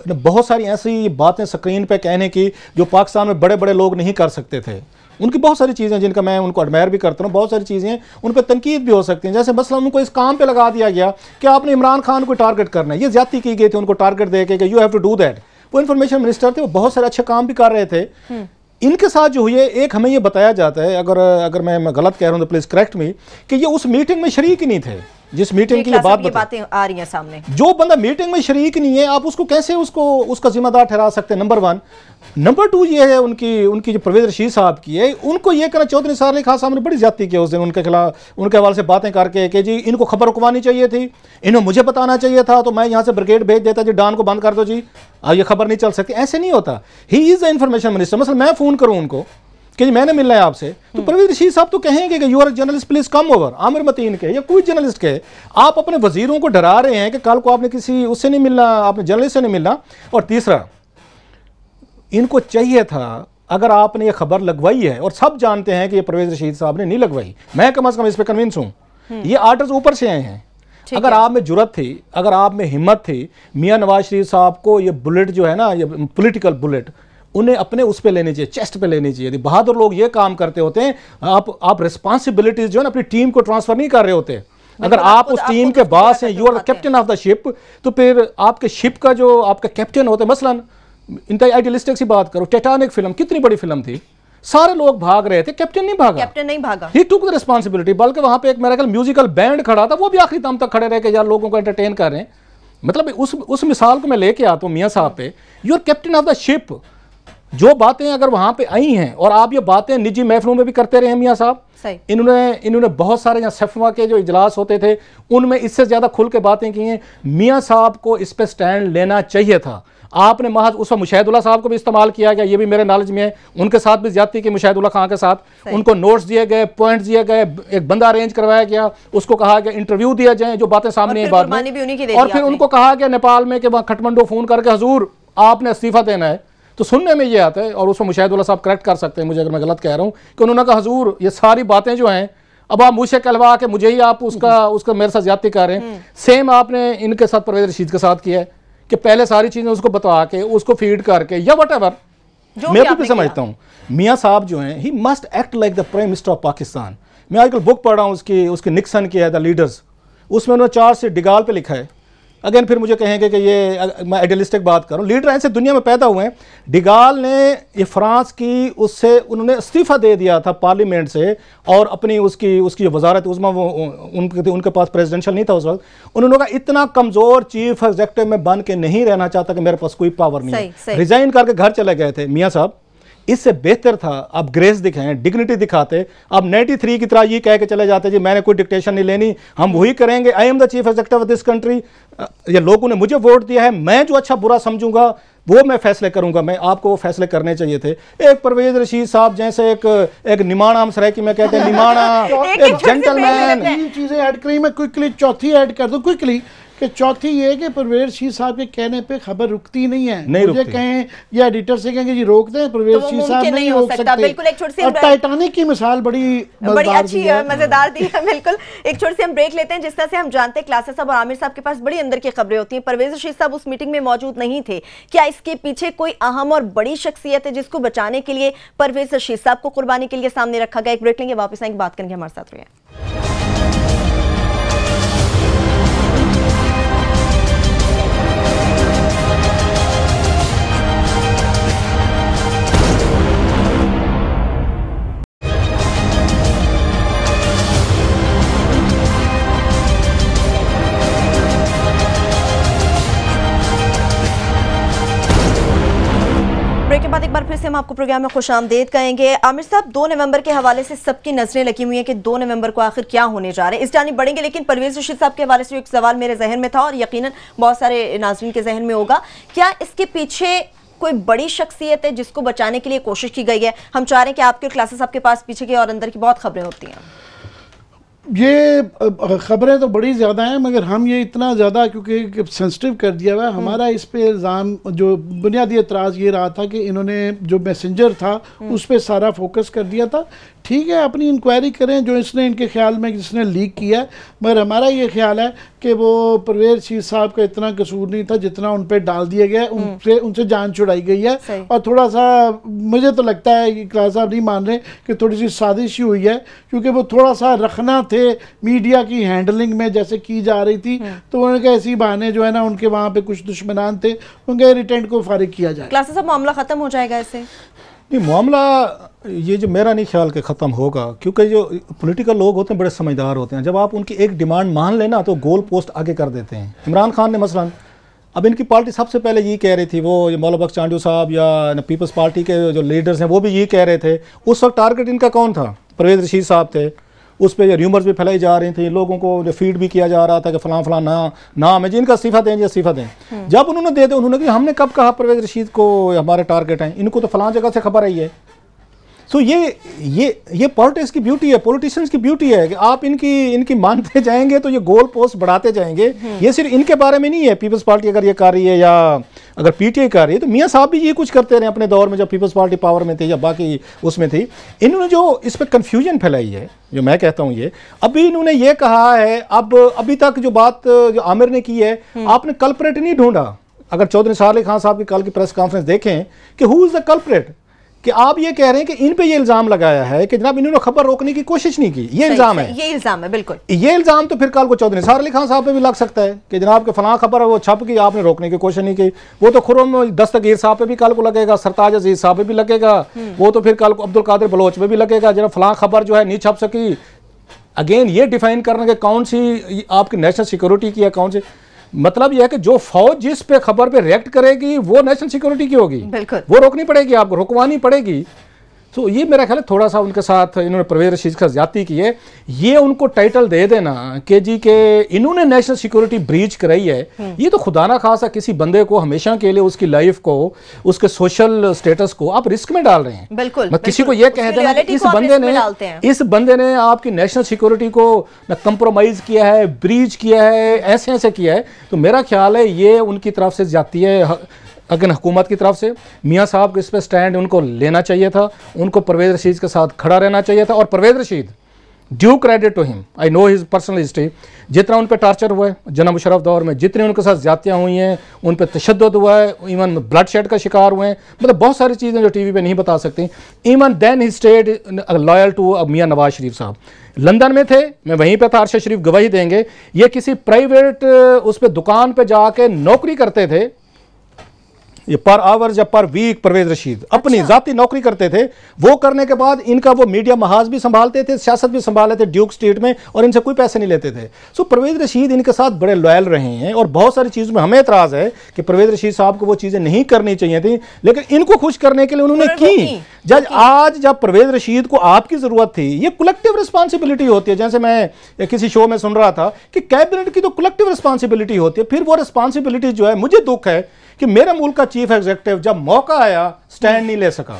बहुत सारी ऐसी बातें स्क्रीन पे कहने की जो पाकिस्तान में बड़े बड़े लोग नहीं कर सकते थे। उनकी बहुत सारी चीज़ें जिनका मैं उनको एडमायर भी करता हूँ, बहुत सारी चीज़ें उन पर तनकीद भी हो सकती हैं, जैसे मसला उनको इस काम पे लगा दिया गया कि आपने इमरान खान को टारगेट करना है, ये ज्यादती की गई थी उनको टारगेट दे के you have to do that. वो इन्फॉर्मेशन मिनिस्टर थे, वो बहुत सारे अच्छे काम भी कर रहे थे। इनके साथ जो हुई है, एक हमें ये बताया जाता है, अगर मैं गलत कह रहा हूँ तो प्लीज़ करेक्ट मी, कि ये उस मीटिंग में शरीक ही नहीं थे। जिस मीटिंग की ये बातें आ रही हैं सामने, जो बंदा मीटिंग में शरीक नहीं है आप उसको कैसे उसका जिम्मेदार ठहरा सकते हैं, नंबर 1। नंबर 2 ये है उनकी जो परवेज रशीद साहब की है, उनको ये कहना चौधरी निसार अली खान साहब ने बड़ी ज्यादती की उस दिन उनके खिलाफ, उनके हवाले से बातें करके कि जी इनको खबर रुकवानी चाहिए थी, इन्हें मुझे बताना चाहिए था, तो मैं यहाँ से ब्रिगेड भेज देता जी, डॉन को बंद कर दो जी, ये खबर नहीं चल सकती। ऐसे नहीं होता। He is the information minister. मतलब मैं फोन करूँ उनको कि मैंने मिलना है आपसे, तो परवेज रशीद साहब तो कहेंगे कि you are journalist, please come over. Aamir Mateen के या कोई जर्नलिस्ट के, आप अपने वजीरों को डरा रहे हैं कि कल को आपने किसी उससे नहीं मिलना, आपने जर्नलिस्ट से नहीं मिलना। और तीसरा, इनको चाहिए था, अगर आपने ये खबर लगवाई है और सब जानते हैं कि ये परवेज रशीद साहब ने नहीं लगवाई, मैं कम से कम इस पर कन्विंस हूँ, ये आर्डर्स ऊपर से आए हैं। अगर आप में जुर्रत थी, अगर आप में हिम्मत थी, मियां नवाज शरीफ साहब को ये बुलेट जो है ना, ये पॉलिटिकल बुलेट, उन्हें अपने उस पे लेनी चाहिए, चेस्ट पे लेनी चाहिए। बहादुर लोग ये काम करते होते हैं। आप रिस्पॉन्सिबिलिटीज जो है ना अपनी टीम को ट्रांसफर नहीं कर रहे होते। अगर आप उस टीम के बॉस हैं, you are captain of the ship, तो फिर आपके शिप का जो आपका कैप्टन होता है, मसलन इनका आइडियलिस्टिक सी बात करो, टाइटैनिक फिल्म कितनी बड़ी फिल्म थी, सारे लोग भाग रहे थे, कैप्टन नहीं भागा, ही टुक द रिस्पॉन्सिबिलिटी। बल्कि वहां पे एक मेरा ख्याल म्यूजिकल बैंड खड़ा था, वो भी आखिरी दम तक खड़े रहे कि यार लोगों को एंटरटेन कर रहे हैं। मतलब उस मिसाल को मैं लेके आता हूँ मियाँ साहब पे, you are captain of the ship. जो बातें अगर वहां पे आई हैं, और आप ये बातें निजी महफिलों में भी करते रहे हैं मियाँ साहब, इन्होंने बहुत सारे यहाँ सफवा के जो इजलास होते थे उनमें इससे ज्यादा खुल के बातें की हैं। मियाँ साहब को इस पे स्टैंड लेना चाहिए था। आपने महज उस मुशाहिदुल्लाह साहब को भी इस्तेमाल किया गया, ये भी मेरे नॉलेज में है, उनके साथ भी ज्यादती की मुशाहिदुल्लाह खान के साथ। उनको नोट्स दिए गए, पॉइंट्स दिए गए, एक बंदा अरेंज करवाया गया, उसको कहा गया इंटरव्यू दिया जाए, जो बातें सामने आई बाद में, और फिर उनको कहा गया नेपाल में कि वहाँ खटमंडो फोन करके हजूर आपने इस्तीफा देना है। तो सुनने में ये आता है, और उसको मुशाहिदुल्लाह साहब करेक्ट कर सकते हैं मुझे अगर मैं गलत कह रहा हूँ, कि उन्होंने कहा हजूर ये सारी बातें जो हैं अब आप मुझसे कहलवा के मुझे ही आप उसका मेरे साथ ज्यादती कर रहे हैं। सेम आपने इनके साथ परवेज रशीद के साथ किया है कि पहले सारी चीजें उसको बता के, उसको फीड करके, या वट मैं भी समझता हूँ मियाँ साहब जो हैं, he must act like the prime minister of Pakistan. मैं आजकल बुक पढ़ रहा हूँ उसकी निक्सन की है, द लीडर्स, उसमें उन्होंने 4 से डिगाल पे लिखा है। अगेन फिर मुझे कहेंगे कि ये मैं आइडियलिस्टिक बात करूं, लीडर ऐसे दुनिया में पैदा हुए हैं। डिगाल ने ये फ्रांस की उससे उन्होंने इस्तीफा दे दिया था पार्लियामेंट से, और अपनी उसकी वजारत उज़्मा वो उनके पास प्रेसिडेंशियल नहीं था उस वक्त। उन्होंने कहा इतना कमज़ोर चीफ एग्जीक्यूटिव में बन के नहीं रहना चाहता कि मेरे पास कोई पावर नहीं है, रिजाइन करके घर चले गए थे। मियाँ साहब इससे बेहतर था आप ग्रेस दिखाएं, डिग्निटी दिखाते। आप 93 की तरह ये कह के चले जाते जी मैंने कोई डिक्टेशन नहीं लेनी, हम वही करेंगे, I am the chief executive of this country, ये लोगों ने मुझे वोट दिया है, मैं जो अच्छा बुरा समझूंगा वो मैं फैसले करूंगा। मैं आपको वो फैसले करने चाहिए थे। एक परवेज रशीद साहब जैसे एक निमाणा, हम सरायकी में कहते हैं निमाणा, एक जेंटलमैन। 3 चीजें ऐड करी, मैं क्विकली चौथी ऐड कर दूं क्विकली, कि चौथी ये कि परवेज रशीद साहब के कहने पे खबर रुकती नहीं है। मुझे कहें या एडिटर से कहें कि जी रोक दें, परवेज रशीद साहब नहीं रोक सकते। बिल्कुल एक छोटी सी, और टाइटैनिक की मिसाल बड़ी अच्छी मजेदार दी है। बिल्कुल एक छोटी सी हम ब्रेक लेते हैं। जिस तरह से हम जानते हैं क्लासेस साहब और आमिर साहब के पास बड़ी अंदर की खबरें होती हैं, परवेज रशीद साहब उस मीटिंग में मौजूद नहीं थे। क्या इसके पीछे कोई अहम और बड़ी शख्सियत है जिसको बचाने के लिए परवेज रशीद साहब को कुर्बानी के लिए सामने रखा गया? एक ब्रेक लेंगे, वापस आएंगे, बात करेंगे, हमारे साथ रहिए। के बाद एक बार फिर से हम आपको प्रोग्राम में खुशामदीद कहेंगे। आमिर साहब, 2 नवंबर के हवाले से सबकी नजरें लगी हुई हैं कि 2 नवंबर को आखिर क्या होने जा रहे हैं। इस जानिब बढ़ेंगे, लेकिन परवेज रशीद साहब के हवाले से एक सवाल मेरे जहन में था और यकीनन बहुत सारे नाज़रीन के जहन में होगा, क्या इसके पीछे कोई बड़ी शख्सियत है जिसको बचाने के लिए कोशिश की गई है? हम चाह रहे हैं कि आपके क्लासेस आपके पास पीछे की और अंदर की बहुत खबरें होती हैं। ये खबरें तो बड़ी ज़्यादा हैं, मगर हम ये इतना ज़्यादा क्योंकि सेंसिटिव कर दिया हुआ है हमारा, इस पे इल्ज़ाम जो बुनियादी एतराज़ ये रहा था कि इन्होंने जो मैसेंजर था उस पर सारा फोकस कर दिया था। ठीक है, अपनी इंक्वायरी करें जो इसने इनके ख्याल में जिसने लीक किया है, मगर हमारा ये ख्याल है कि वो परवेज रशीद साहब का इतना कसूर नहीं था जितना उन पर डाल दिया गया, उनसे जान छुड़ाई गई है। और थोड़ा सा मुझे तो लगता है कि क्लास साहब नहीं मान रहे कि थोड़ी सी साजिश ही हुई है, क्योंकि वो थोड़ा सा रखना थे मीडिया की हैंडलिंग में जैसे की जा रही थी, तो उनके ऐसी बहाने जो है ना, उनके वहाँ पे कुछ दुश्मनान थे, उनके रिटेंट को फारिग किया जाए। क्लास साहब मामला खत्म हो जाएगा ऐसे? नहीं, मामला ये जो मेरा नहीं ख्याल के ख़त्म होगा, क्योंकि जो पॉलिटिकल लोग होते हैं बड़े समझदार होते हैं। जब आप उनकी एक डिमांड मान लेना तो गोल पोस्ट आगे कर देते हैं। इमरान खान ने मसलन, अब इनकी पार्टी सबसे पहले ये कह रही थी, वो मौला बख्श चांडू साहब या पीपल्स पार्टी के जो लीडर्स हैं वो भी ये कह रहे थे। उस वक्त टारगेट इनका कौन था? परवेज़ रशीद साहब थे। उस पर र्यूमर्स भी फैलाई जा रही थी, लोगों को जो फीड भी किया जा रहा था कि फलां फलां नाम है जी, इनका इस्तीफा दें जी, इस्तीफा दें। जब उन्होंने दे दिया, उन्होंने कहा हमने कब कहा परवेज़ रशीद को हमारे टारगेट हैं, इनको तो फलां जगह से खबर आई है। सो ये पॉलिटिक्स की ब्यूटी है, पॉलिटिशियंस की ब्यूटी है कि आप इनकी मानते जाएंगे तो ये गोल पोस्ट बढ़ाते जाएंगे। ये सिर्फ इनके बारे में नहीं है, पीपल्स पार्टी अगर ये कर रही है या अगर पीटीआई कर रही है, तो मियाँ साहब भी ये कुछ करते रहे अपने दौर में जब पीपल्स पार्टी पावर में थी या बाकी उसमें थी। इन्होंने जो इस पर कन्फ्यूजन फैलाई है, जो मैं कहता हूँ ये अभी इन्होंने ये कहा है, अब अभी तक जो बात जो आमिर ने की है, आपने कल्प्रेट नहीं ढूंढा। अगर चौधरी निसार अली खान साहब की कल की प्रेस कॉन्फ्रेंस देखें कि हु इज़ द कल्प्रेट, कि आप ये कह रहे हैं कि इन पे ये इल्जाम लगाया है कि जनाब इन्होंने खबर रोकने की कोशिश नहीं की। ये इल्जाम है, ये इल्जाम है, बिल्कुल। ये इल्जाम तो फिर कल को चौधरी निसार अली खान साहब पे भी लग सकता है कि जनाब के फलां खबर है वो छप की, आपने रोकने की कोशिश नहीं की। वो तो खुर्रम दस्तगीर साहब पे भी कल को लगेगा, सरताज अजीज साहब पे भी लगेगा, वो तो फिर कल को अब्दुल कादिर बलोच पे भी लगेगा, जनाब फलां खबर जो है नहीं छप सकी। अगेन ये डिफाइन करने के कौन सी आपकी नेशनल सिक्योरिटी की है, कौन सी, मतलब यह है कि जो फौज जिस पे खबर पे रिएक्ट करेगी वो नेशनल सिक्योरिटी की होगी, बिल्कुल वो रोकनी पड़ेगी, आपको रुकवानी पड़ेगी। तो ये मेरा ख्याल है थोड़ा सा उनके साथ इन्होंने परवेज़ रशीद का ज्यादती की है। ये उनको टाइटल दे देना कि जी के इन्होंने नेशनल सिक्योरिटी ब्रीच कराई है, ये तो खुदा ना खासा किसी बंदे को हमेशा के लिए उसकी लाइफ को, उसके सोशल स्टेटस को आप रिस्क में डाल रहे हैं। बिल्कुल, मैं किसी को ये कह देना कि इस बंदे ने आपकी नेशनल सिक्योरिटी को न कंप्रोमाइज किया है, ब्रीच किया है, ऐसे ऐसे किया है, तो मेरा ख्याल है ये उनकी तरफ से जाती है। अगर हुकूमत की तरफ से मियाँ साहब को इस पर स्टैंड उनको लेना चाहिए था, उनको परवेज़ रशीद के साथ खड़ा रहना चाहिए था। और Parvez Rashid, due credit to him, I know his personal history, जितना उन पर टार्चर हुआ है जना मुशर्रफ दौर में, जितने उनके साथ ज्यादतियाँ हुई हैं, उन पर तशद्दुद हुआ है, इवन ब्लड शेड का शिकार हुए हैं, मतलब बहुत सारी चीज़ें जो टीवी पे नहीं बता सकती। Even then he stayed loyal to मियाँ नवाज शरीफ साहब। लंदन में थे, मैं वहीं पे था, अरशद शरीफ गवाही देंगे, ये किसी प्राइवेट उस पर दुकान पर जाके नौकरी करते थे, ये पर आवर्स या पर वीक परवेज़ रशीद अपनी जाती नौकरी करते थे। वो करने के बाद इनका वो मीडिया महाज भी संभालते थे, सियासत भी संभाले थे ड्यूक स्ट्रीट में, और इनसे कोई पैसे नहीं लेते थे। सो परवेज़ रशीद इनके साथ बड़े लॉयल रहे हैं, और बहुत सारी चीज़ों में हमें एतराज़ है कि परवेज़ रशीद साहब को वो चीज़ें नहीं करनी चाहिए थी, लेकिन इनको खुश करने के लिए उन्होंने की। आज जब परवेज़ रशीद को आपकी ज़रूरत थी, ये कलेक्टिव रिस्पॉन्सिबिलिटी होती है। जैसे मैं किसी शो में सुन रहा था कि कैबिनेट की तो कलेक्टिव रिस्पॉन्सिबिलिटी होती है, फिर वो रिस्पॉन्सिबिलिटी जो है, मुझे दुख है कि मेरे मुल्क का चीफ एग्जीक्यूटिव जब मौका आया स्टैंड नहीं ले सका।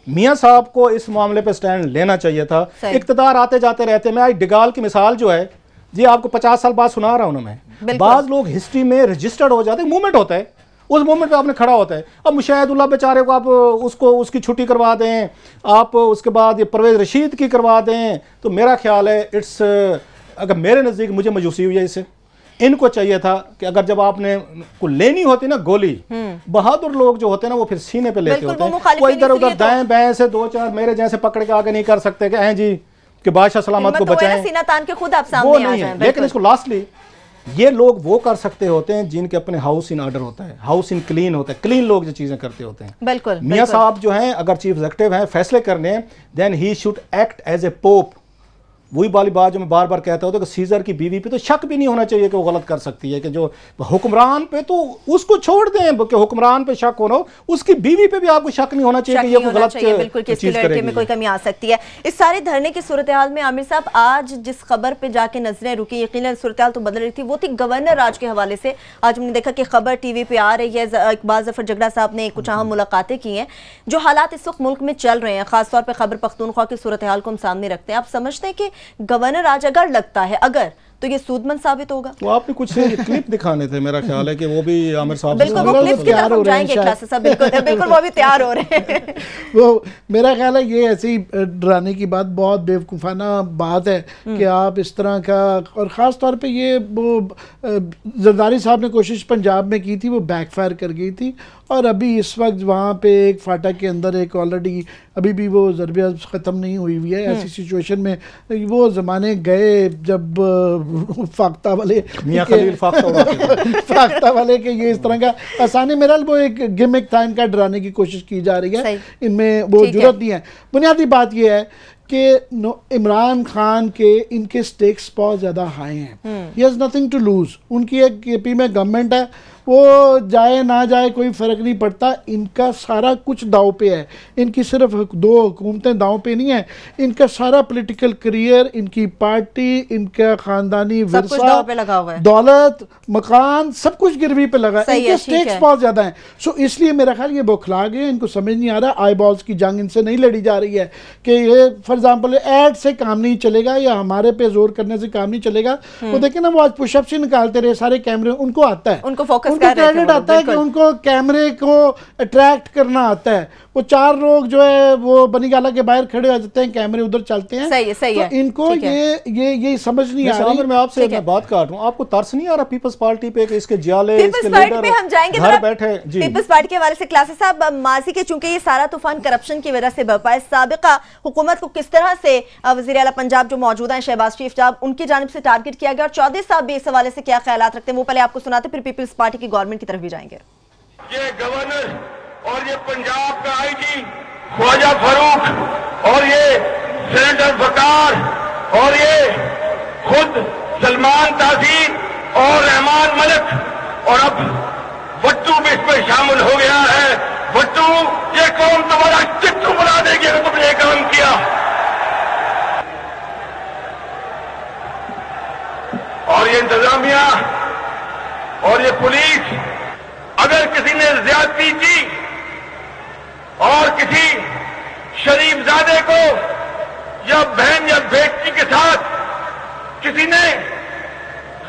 मियाँ साहब को इस मामले पे स्टैंड लेना चाहिए था। इक्तदार आते जाते रहते, मैं आज डिगाल की मिसाल जो है जी आपको 50 साल बाद सुना रहा हूं ना मैं, बाज लोग हिस्ट्री में रजिस्टर्ड हो जाते हैं, मूवमेंट होता है, उस मोमेंट पे आपने खड़ा होता है। अब मुशाहिदुल्लाह बेचारे को आप उसकी छुट्टी करवा दें, आप उसके बाद ये परवेज़ रशीद की करवा दें, तो मेरा ख्याल है इट्स, अगर मेरे नज़दीक मुझे मायूसी हुई है इससे। इनको चाहिए था कि अगर जब आपने को लेनी होती ना गोली, बहादुर लोग जो होते हैं ना वो फिर सीने पे लेते होते हैं, वो इधर उधर दाएं बाएं से दो चार मेरे जैसे पकड़ के आगे नहीं कर सकते कि जी कि बादशाह सलामत को बचाएं, सीना तान के खुद आप सामने वो नहीं है। लेकिन इसको लास्टली ये लोग वो कर सकते होते हैं जिनके अपने हाउस इन ऑर्डर होता है, हाउस इन क्लीन होता है, क्लीन लोग जो चीजें करते होते हैं। बिल्कुल मियाँ साहब जो हैं अगर चीफ एग्जीक्यूटिव हैं, फैसले करने हैं, then he should act as a pope. वही वाली बात जो मैं बार बार कहता हूँ कि सीजर की बीवी पे तो शक भी नहीं होना चाहिए कि वो गलत कर सकती है, कि जो हुक्मरान पे तो उसको छोड़ दें कि हुक्मरान पे शक होना, उसकी बीवी पे भी आपको शक नहीं होना चाहिए कि ये कोई गलत चीज करेगी, में कोई कमी आ सकती है। इस सारे धरने की सूरत हाल में आमिर साहब आज जिस खबर पे जाके नजरें रुकी, यकीनन सूरत हाल तो बदल रही थी, वो थी गवर्नर राज के हवाले से। आज हमने देखा कि खबर टीवी पे आ रही है, इकबाल जफर जगड़ा साहब ने कुछ अहम मुलाकातें की हैं। जो हालात इस वक्त मुल्क में चल रहे हैं, खासतौर पर खैबर पख्तूनख्वा की सूरत हाल को हम सामने रखते हैं, आप समझते हैं कि गवर्नर आज अगर लगता है अगर तो ये सूदमंद साबित होगा? वो आपने कुछ क्लिप दिखाने थे, मेरा ख्याल है कि वो भी आमिर साहब बिल्कुल वो क्लिप की तरफ हम जाएंगे क्लासेस साहब, बिल्कुल वो भी तैयार हो रहे हैं। वो मेरा ख्याल है ये ऐसी डराने की बात बहुत बेवकूफ़ाना बात है कि आप इस तरह का, और ख़ास तौर पे ये वो जरदारी साहब ने कोशिश पंजाब में की थी, वो बैकफायर कर गई थी, और अभी इस वक्त वहाँ पे एक फाटा के अंदर एक ऑलरेडी अभी भी वो ज़रबा ख़त्म नहीं हुई है। ऐसी सिचुएशन में वो ज़माने गए जब फाख्ता वाले मियां खलील फाख्ता वाले के ये इस तरह का आसानी, मेरा वो एक गिमिक था, इनका डराने की कोशिश की जा रही है, इनमें वो जुर्रत नहीं है। बुनियादी बात ये है कि इमरान खान के इनके स्टेक्स बहुत ज़्यादा हाई हैं, he has nothing to lose. उनकी एक केपी में गवर्नमेंट है, वो जाए ना जाए कोई फ़र्क नहीं पड़ता, इनका सारा कुछ दाव पे है। इनकी सिर्फ 2 हुकूमतें दाव पे नहीं है, इनका सारा पॉलिटिकल करियर, इनकी पार्टी, इनका ख़ानदानी विरसा, दौलत, मकान, सब कुछ गिरवी पे लगा है। इनके स्टेक्स बहुत ज़्यादा हैं। सो इसलिए मेरा ख्याल ये बौखला गए, इनको समझ नहीं आ रहा, आई बॉल्स की जंग इनसे नहीं लड़ी जा रही है कि ये फॉर एग्जाम्पल एड से काम नहीं चलेगा या हमारे पे जोर करने से काम नहीं चलेगा। वो देखें ना, वो आज पुशअप्स ही निकालते रहे सारे कैमरे, उनको आता है, उनको क्रेडिट आता है कि उनको कैमरे को अट्रैक्ट करना आता है। वो 4 लोग जो है वो बनीगाला के बाहर खड़े हो जाते हैं, कैमरे उधर चलते हैं। सही है, तो इनको ये समझ नहीं आ रही। मैं आपसे बात काट रहा हूँ, आपको तरस नहीं आ रहा पीपल्स पार्टी पे कि इसके जाले, इसके लीडर पे हम जाएंगे घर बैठे। पीपल्स पार्टी के हवाले से क्लासेस साहब, माजी के चूंकि ये सारा तूफान करप्शन की वजह से बरपा है, साबिका हुकूमत को किस तरह से वज़ीर आला पंजाब जो मौजूदा है शहबाज शरीफ साहब, उनकी जानिब से टारगेट किया गया, और चौधरी साहब भी इस हवाले से क्या ख्यालात रखते हैं, वो पहले आपको सुनाते, फिर पीपल्स पार्टी की गवर्नमेंट की तरफ भी जाएंगे। ये गवर्नर और ये पंजाब का आईजी ख्वाजा फारूक और ये सेनेटर बकार और ये खुद सलमान तासीर और रहमान मलिक और अब भट्टू भी इसमें शामिल हो गया है। भट्टू, ये कौन तुम्हारा चिट्ठू बना देगी अगर तुमने ये काम किया। और ये इंतजामिया और ये पुलिस, अगर किसी ने ज्यादती की और किसी शरीफजादे को या बहन या बेटी के साथ किसी ने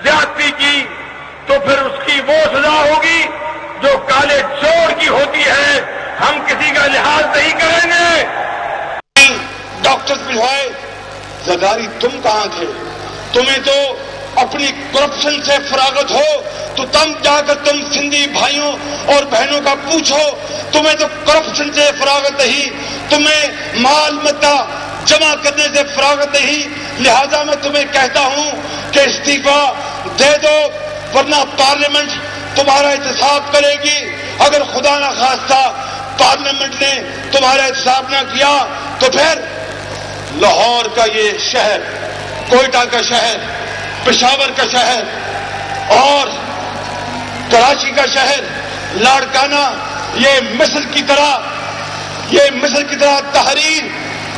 ज्यादती की तो फिर उसकी वो सजा होगी जो काले चोर की होती है। हम किसी का लिहाज नहीं करेंगे। डॉक्टर्स भिजवाए, जरदारी तुम कहां थे? तुम्हें तो अपनी करप्शन से फरागत हो तो तब जाकर तुम सिंधी भाइयों और बहनों का पूछो। तुम्हें तो करप्शन से फरागत नहीं, तुम्हें माल मत्ता जमा करने से फरागत नहीं। लिहाजा मैं तुम्हें कहता हूं कि इस्तीफा दे दो, वरना पार्लियामेंट तुम्हारा एहतसाब करेगी। अगर खुदा ना खास्ता पार्लियामेंट ने तुम्हारा एहतसाब ना किया तो फिर लाहौर का ये शहर, कोयटा का शहर, पेशावर का शहर और कराची का शहर, लाड़काना, ये मिस्र की तरह तहरीर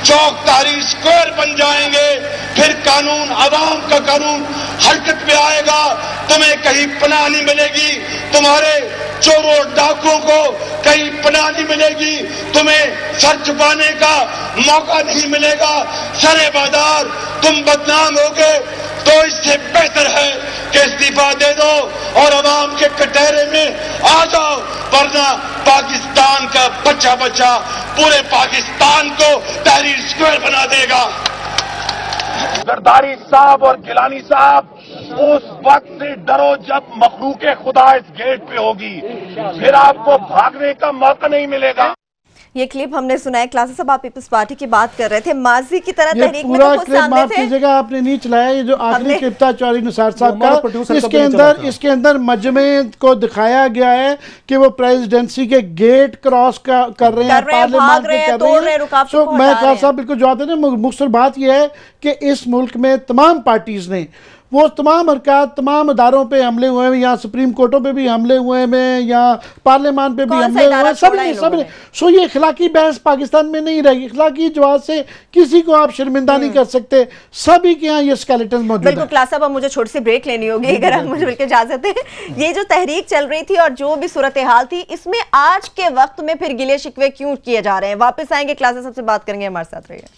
चौक, तहरीर स्क्वायर बन जाएंगे। फिर कानून, अवाम का कानून हरकत में आएगा। तुम्हें कहीं पनाह नहीं मिलेगी, तुम्हारे चोरों डाकुओं को कहीं पनाह नहीं मिलेगी, तुम्हें सर छुपाने का मौका नहीं मिलेगा। सरे बाजार तुम बदनाम होगे, तो इससे बेहतर है कि इस्तीफा दे दो और अवाम के कटहरे में आ जाओ, वरना पाकिस्तान का बच्चा बच्चा पूरे पाकिस्तान को तहरीर स्क्वायर बना देगा। जरदारी साहब और गिलानी साहब, उस वक्त से डरो जब मखलूक खुदा इस गेट पे होगी, फिर आपको भागने का मौका नहीं मिलेगा। ये क्लिप हमने सुना है। क्लासेस साहब, आप पीपल्स पार्टी की बात कर रहे थे, माजी की तरह तहरीक में तो खुद सामने थे। कीजिएगा, आपने नहीं चलाया। ये जो आखिरी क्लिप था चौधरी निसार साहब का, इसके अंदर मजमे को दिखाया गया है कि वो प्रेसिडेंसी के गेट क्रॉस कर रहे हैं, पार्लियामेंट में कर रहे हैं। तो मैं क्लास साहब बिल्कुल जवाब देते हैं। मुख्तसर बात यह है कि इस मुल्क में तमाम पार्टीज ने वो तमाम हरकत, तमाम अदारों पे हमले हुए हैं, यहाँ सुप्रीम कोर्टों पे भी हमले हुए हैं, यहाँ पार्लियामान पे भी हमले हुए हैं, सब ने। सो ये इखलाकी बहस पाकिस्तान में नहीं रहेगी। इखलाकी जवाब से किसी को आप शर्मिंदा नहीं कर सकते। सभी के यहाँ ये स्केलेटन मौजूद है। बिल्कुल क्लास साहब, अब मुझे छोटी सी ब्रेक लेनी होगी अगर आप मुझे बिल्कुल इजाजत है। ये जो तहरीक चल रही थी और जो भी सूरत हाल थी, इसमें आज के वक्त में फिर गिले शिकवे क्यों किए जा रहे हैं? वापस आएंगे, क्लासेस सबसे बात करेंगे, हमारे साथ रहिए।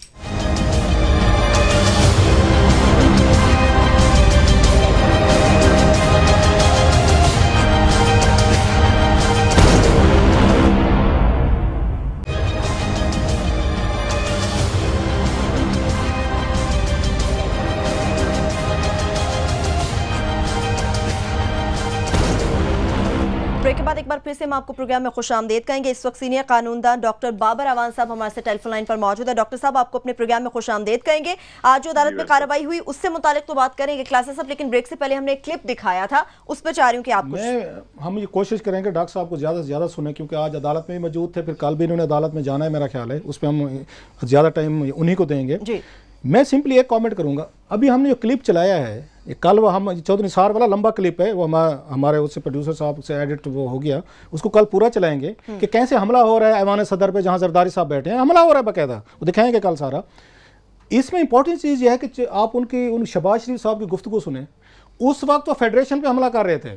ब्रेक के बाद बाद एक बार फिर से हम आपको प्रोग्राम में खुशामदीद कहेंगे। इस वक्त सीनियर कानूनदान डॉक्टर बाबर अवान साहब हमारे से टेलीफोन लाइन पर मौजूद है। डॉक्टर साहब, आपको अपने प्रोग्राम में खुशामदीद कहेंगे। आज जो अदालत में कार्रवाई हुई उससे मुतालिक तो बात करेंगे क्लासेस साहब, लेकिन ब्रेक से पहले हमने एक क्लिप दिखाया था, उस पर चाह रही हूँ कि आप हम ये कोशिश करेंगे डॉक्टर साहब को ज़्यादा से ज़्यादा सुने, क्योंकि आज अदालत में भी मौजूद थे, फिर कल भी इन्होंने अदालत में जाना है, मेरा ख्याल है उस पर हम ज़्यादा टाइम उन्हीं को देंगे जी। मैं सिंपली एक कमेंट करूंगा, अभी हमने जो क्लिप चलाया है ये कल वो हम चौधरी निसार वाला लंबा क्लिप है, वो हमारे उससे प्रोड्यूसर साहब से एडिट वो हो गया, उसको कल पूरा चलाएंगे कि कैसे हमला हो रहा है ऐवान सदर पे जहां जरदारी साहब बैठे हैं, हमला हो रहा है बाकायदा, वो दिखाएंगे कल सारा। इसमें इंपॉर्टेंट चीज़ ये है कि आप उन शहबाज शरीफ साहब की गुफ्तगू सुने। उस वक्त वो फेडरेशन पे हमला कर रहे थे,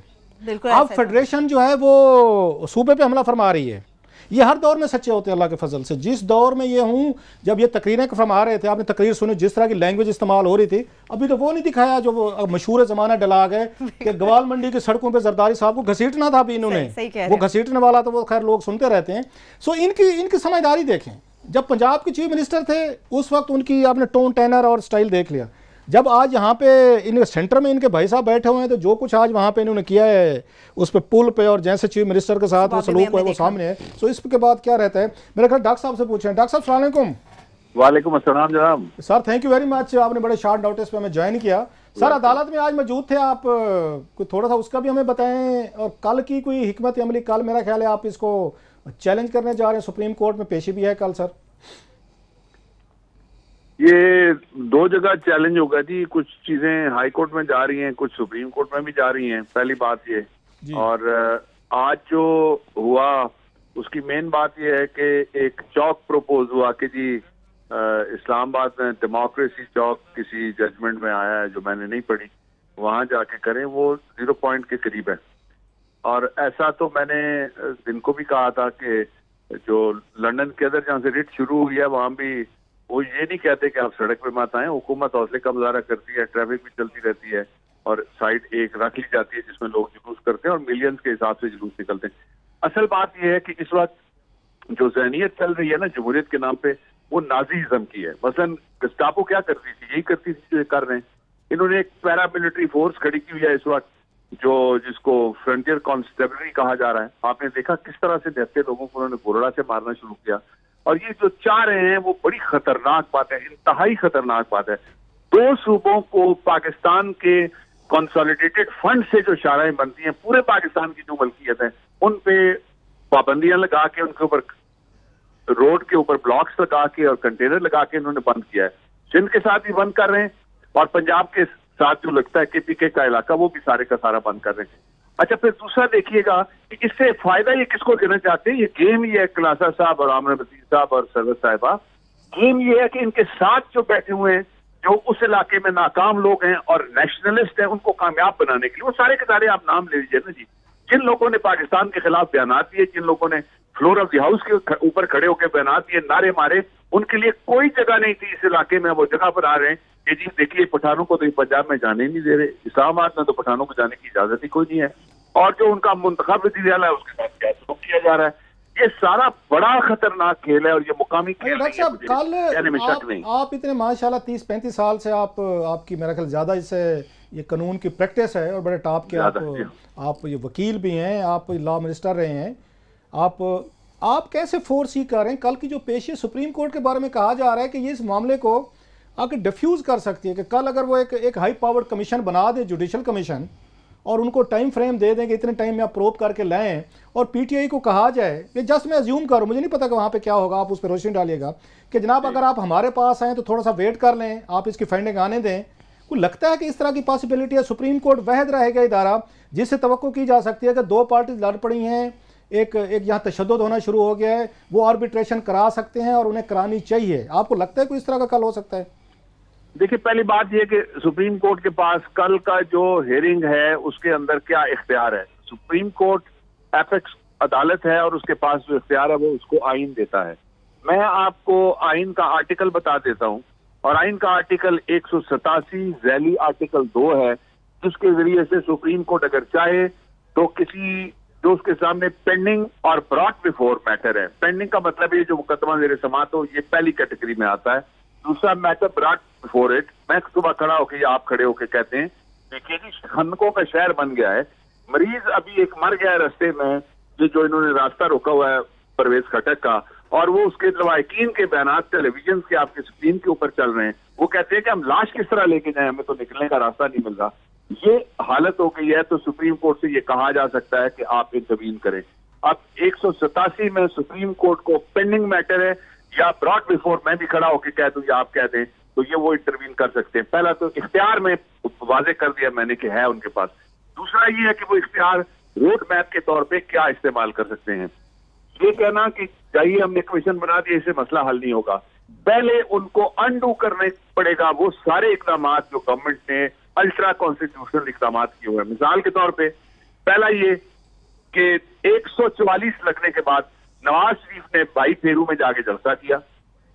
अब फेडरेशन जो है वो सूबे पे हमला फरमा रही है। ये हर दौर में सच्चे होते हैं अल्लाह के फजल से। जिस दौर में ये हूँ, जब ये तकरीरें फरमा रहे थे, आपने तकरीर सुनी जिस तरह की लैंग्वेज इस्तेमाल हो रही थी, अभी तो वो नहीं दिखाया जो वो मशहूर ज़माना डला गए कि गवाल मंडी की सड़कों पे जरदारी साहब को घसीटना था। अभी इन्होंने वो घसीटने वाला तो वो खैर लोग सुनते रहते हैं। सो इनकी समझदारी देखें। जब पंजाब के चीफ मिनिस्टर थे उस वक्त उनकी आपने टोन टेनर और स्टाइल देख लिया। जब आज यहाँ पे इन सेंटर में इनके भाई साहब बैठे हुए हैं, तो जो कुछ आज वहाँ पे इन्होंने किया है उस पे पुल पे और जैसे चीफ मिनिस्टर के साथ वो सलूक है वो सामने है। सो इसके बाद क्या रहता है, मेरा ख्याल डॉक्टर साहब से पूछें। डॉक्टर साहब अस्सलाम वालेकुम। वालेकुम अस्सलाम जनाब। Sir thank you very much, आपने बड़े शॉर्ट नोटिस पे हमें ज्वाइन किया। सर अदालत में आज मौजूद थे आप, कोई थोड़ा सा उसका भी हमें बताएं, और कल की कोई हिकमत अमली, कल मेरा ख्याल है आप इसको चैलेंज करने जा रहे हैं, सुप्रीम कोर्ट में पेशी भी है कल। सर ये दो जगह चैलेंज होगा जी, कुछ चीजें हाई कोर्ट में जा रही हैं, कुछ सुप्रीम कोर्ट में भी जा रही हैं, पहली बात ये। और आज जो हुआ उसकी मेन बात ये है कि एक चौक प्रपोज हुआ कि जी इस्लामाबाद में डेमोक्रेसी चौक किसी जजमेंट में आया है जो मैंने नहीं पढ़ी, वहां जाके करें, वो 0 पॉइंट के करीब है। और ऐसा तो मैंने इनको भी कहा था कि जो लंदन के अंदर जहाँ से रिट शुरू हुई है वहां भी वो ये नहीं कहते कि आप सड़क पे मत आए, हुकूमत हौसले का मुजाहरा करती है, ट्रैफिक भी चलती रहती है और साइड एक रख ली जाती है जिसमें लोग जुलूस करते हैं और मिलियंस के हिसाब से जुलूस निकलते हैं। असल बात यह है कि इस वक्त जो ज़हनियत चल रही है ना जमहूरियत के नाम पे, वो नाजीज़म की है। मसलन गस्टापो क्या करती थी, यही करती थी जो कर रहे हैं। इन्होंने एक पैरामिलिट्री फोर्स खड़ी की हुई है इस वक्त, जो जिसको फ्रंटियर कॉन्स्टेबलरी कहा जा रहा है। आपने देखा किस तरह से निहत्ते लोगों को उन्होंने गोरड़ा से मारना शुरू किया। और ये जो चाह रहे हैं वो बड़ी खतरनाक बात है, इंतहाई खतरनाक बात है। दो सूबों को पाकिस्तान के कंसोलिडेटेड फंड से जो शाराएं बनती हैं, पूरे पाकिस्तान की जो मलकियत है, उन पे पाबंदियां लगा के, उनके ऊपर रोड के ऊपर ब्लॉक्स लगा के और कंटेनर लगा के इन्होंने बंद किया है। सिंध के साथ भी बंद कर रहे हैं और पंजाब के साथ जो लगता है KPK का इलाका, वो भी सारे का सारा बंद कर रहे हैं। अच्छा, फिर दूसरा देखिएगा कि इससे फायदा ये किसको देना चाहते हैं। ये गेम ये है, खुलासा साहब और आमर वसीम साहब और सरवत साहिबा, गेम ये है कि इनके साथ जो बैठे हुए हैं, जो उस इलाके में नाकाम लोग हैं और नेशनलिस्ट हैं, उनको कामयाब बनाने के लिए, वो सारे के सारे आप नाम ले लीजिए ना जी, जिन लोगों ने पाकिस्तान के खिलाफ बयानात दिए, जिन लोगों ने फ्लोर ऑफ द हाउस के ऊपर खड़े होकर बयानात दिए, नारे मारे, उनके लिए कोई जगह नहीं थी इस इलाके में। वो जगह पर आ रहे हैं कि जी देखिए पठानों को तो पंजाब में जाने नहीं दे रहे, इस्लामाबाद में तो पठानों को जाने की इजाजत ही कोई नहीं है, और जो उनका मुंतखब वज़ीर आला है उसके साथ क्या सलूक किया जा रहा है। ये सारा बड़ा खतरनाक खेल है और ये मुकामी खेल डॉक्टर साहब कल आप इतने माशाल्लाह 30-35 साल से आपकी मेरा ख्याल ज़्यादा इससे ये कानून की प्रैक्टिस है और बड़े टॉप के आप ये वकील भी हैं, आप लॉ मिनिस्टर रहे हैं, आप कैसे फोर्स कर रहे हैं कल की जो पेशी सुप्रीम कोर्ट के बारे में कहा जा रहा है कि ये इस मामले को आके डिफ्यूज़ कर सकती है कि कल अगर वो एक हाई पावर्ड कमीशन बना दे, जुडिशल कमीशन, और उनको टाइम फ्रेम दे दें कि इतने टाइम में आप प्रोब करके लाएं, और PTI को कहा जाए कि जस्ट मैं अज्यूम करूं, मुझे नहीं पता कि वहाँ पे क्या होगा, आप उस पर रोशनी डालिएगा कि जनाब अगर आप हमारे पास आएँ तो थोड़ा सा वेट कर लें, आप इसकी फाइंडिंग आने दें। को लगता है कि इस तरह की पॉसिबिलिटी है सुप्रीम कोर्ट वहद रहेगा इदारा जिससे तवक्को की जा सकती है कि दो पार्टीज लड़ पड़ी हैं, एक यहाँ तशद्दुद होना शुरू हो गया है, वो आर्बिट्रेशन करा सकते हैं और उन्हें करानी चाहिए। आपको लगता है कोई इस तरह का कल हो सकता है? देखिए, पहली बात यह कि सुप्रीम कोर्ट के पास कल का जो हियरिंग है उसके अंदर क्या इख्तियार है। सुप्रीम कोर्ट एपेक्स अदालत है और उसके पास जो इख्तियार है वो उसको आइन देता है। मैं आपको आइन का आर्टिकल बता देता हूं, और आइन का आर्टिकल 187 झैली आर्टिकल 2 है, जिसके जरिए से सुप्रीम कोर्ट अगर चाहे तो किसी जो उसके सामने पेंडिंग और ब्रॉट बिफोर मैटर है, पेंडिंग का मतलब ये जो मुकदमा ज़ेर समाअत हो, ये पहली कैटेगरी में आता है। दूसरा मैटर ब्रॉट बिफोर इट, मैं सुबह खड़ा होकर या आप खड़े होकर कहते हैं देखिए जी खंदकों का शहर बन गया है, मरीज अभी एक मर गया है रास्ते में, जो इन्होंने रास्ता रोका हुआ है परवेज खटक का, और वो उसके लवाकिन के बयानात टेलीविजन के आपके स्क्रीन के ऊपर चल रहे हैं, वो कहते हैं कि हम लाश किस तरह लेके जाएं, हमें तो निकलने का रास्ता नहीं मिल रहा। ये हालत हो गई है, तो सुप्रीम कोर्ट से ये कहा जा सकता है कि आप इंटरवीन करें। अब 187 में सुप्रीम कोर्ट को पेंडिंग मैटर है, या ब्रॉड बिफोर मैं भी खड़ा होकर कह दूं या आप कह दें, तो ये वो इंटरवीन कर सकते हैं। पहला तो इख्तियार में वाजे कर दिया मैंने कि है उनके पास। दूसरा ये है कि वो इख्तियार रोड मैप के तौर पे क्या इस्तेमाल कर सकते हैं। ये कहना कि चाहिए हमने कमीशन बना दिया, इससे मसला हल नहीं होगा। पहले उनको अनडू करने पड़ेगा वो सारे इकदाम जो गवर्नमेंट ने अल्ट्रा कॉन्स्टिट्यूशनल इकदाम किए हुए हैं। मिसाल के तौर पे पहला ये कि 144 लगने के बाद नवाज शरीफ ने भाई फेरू में जाके जलसा किया,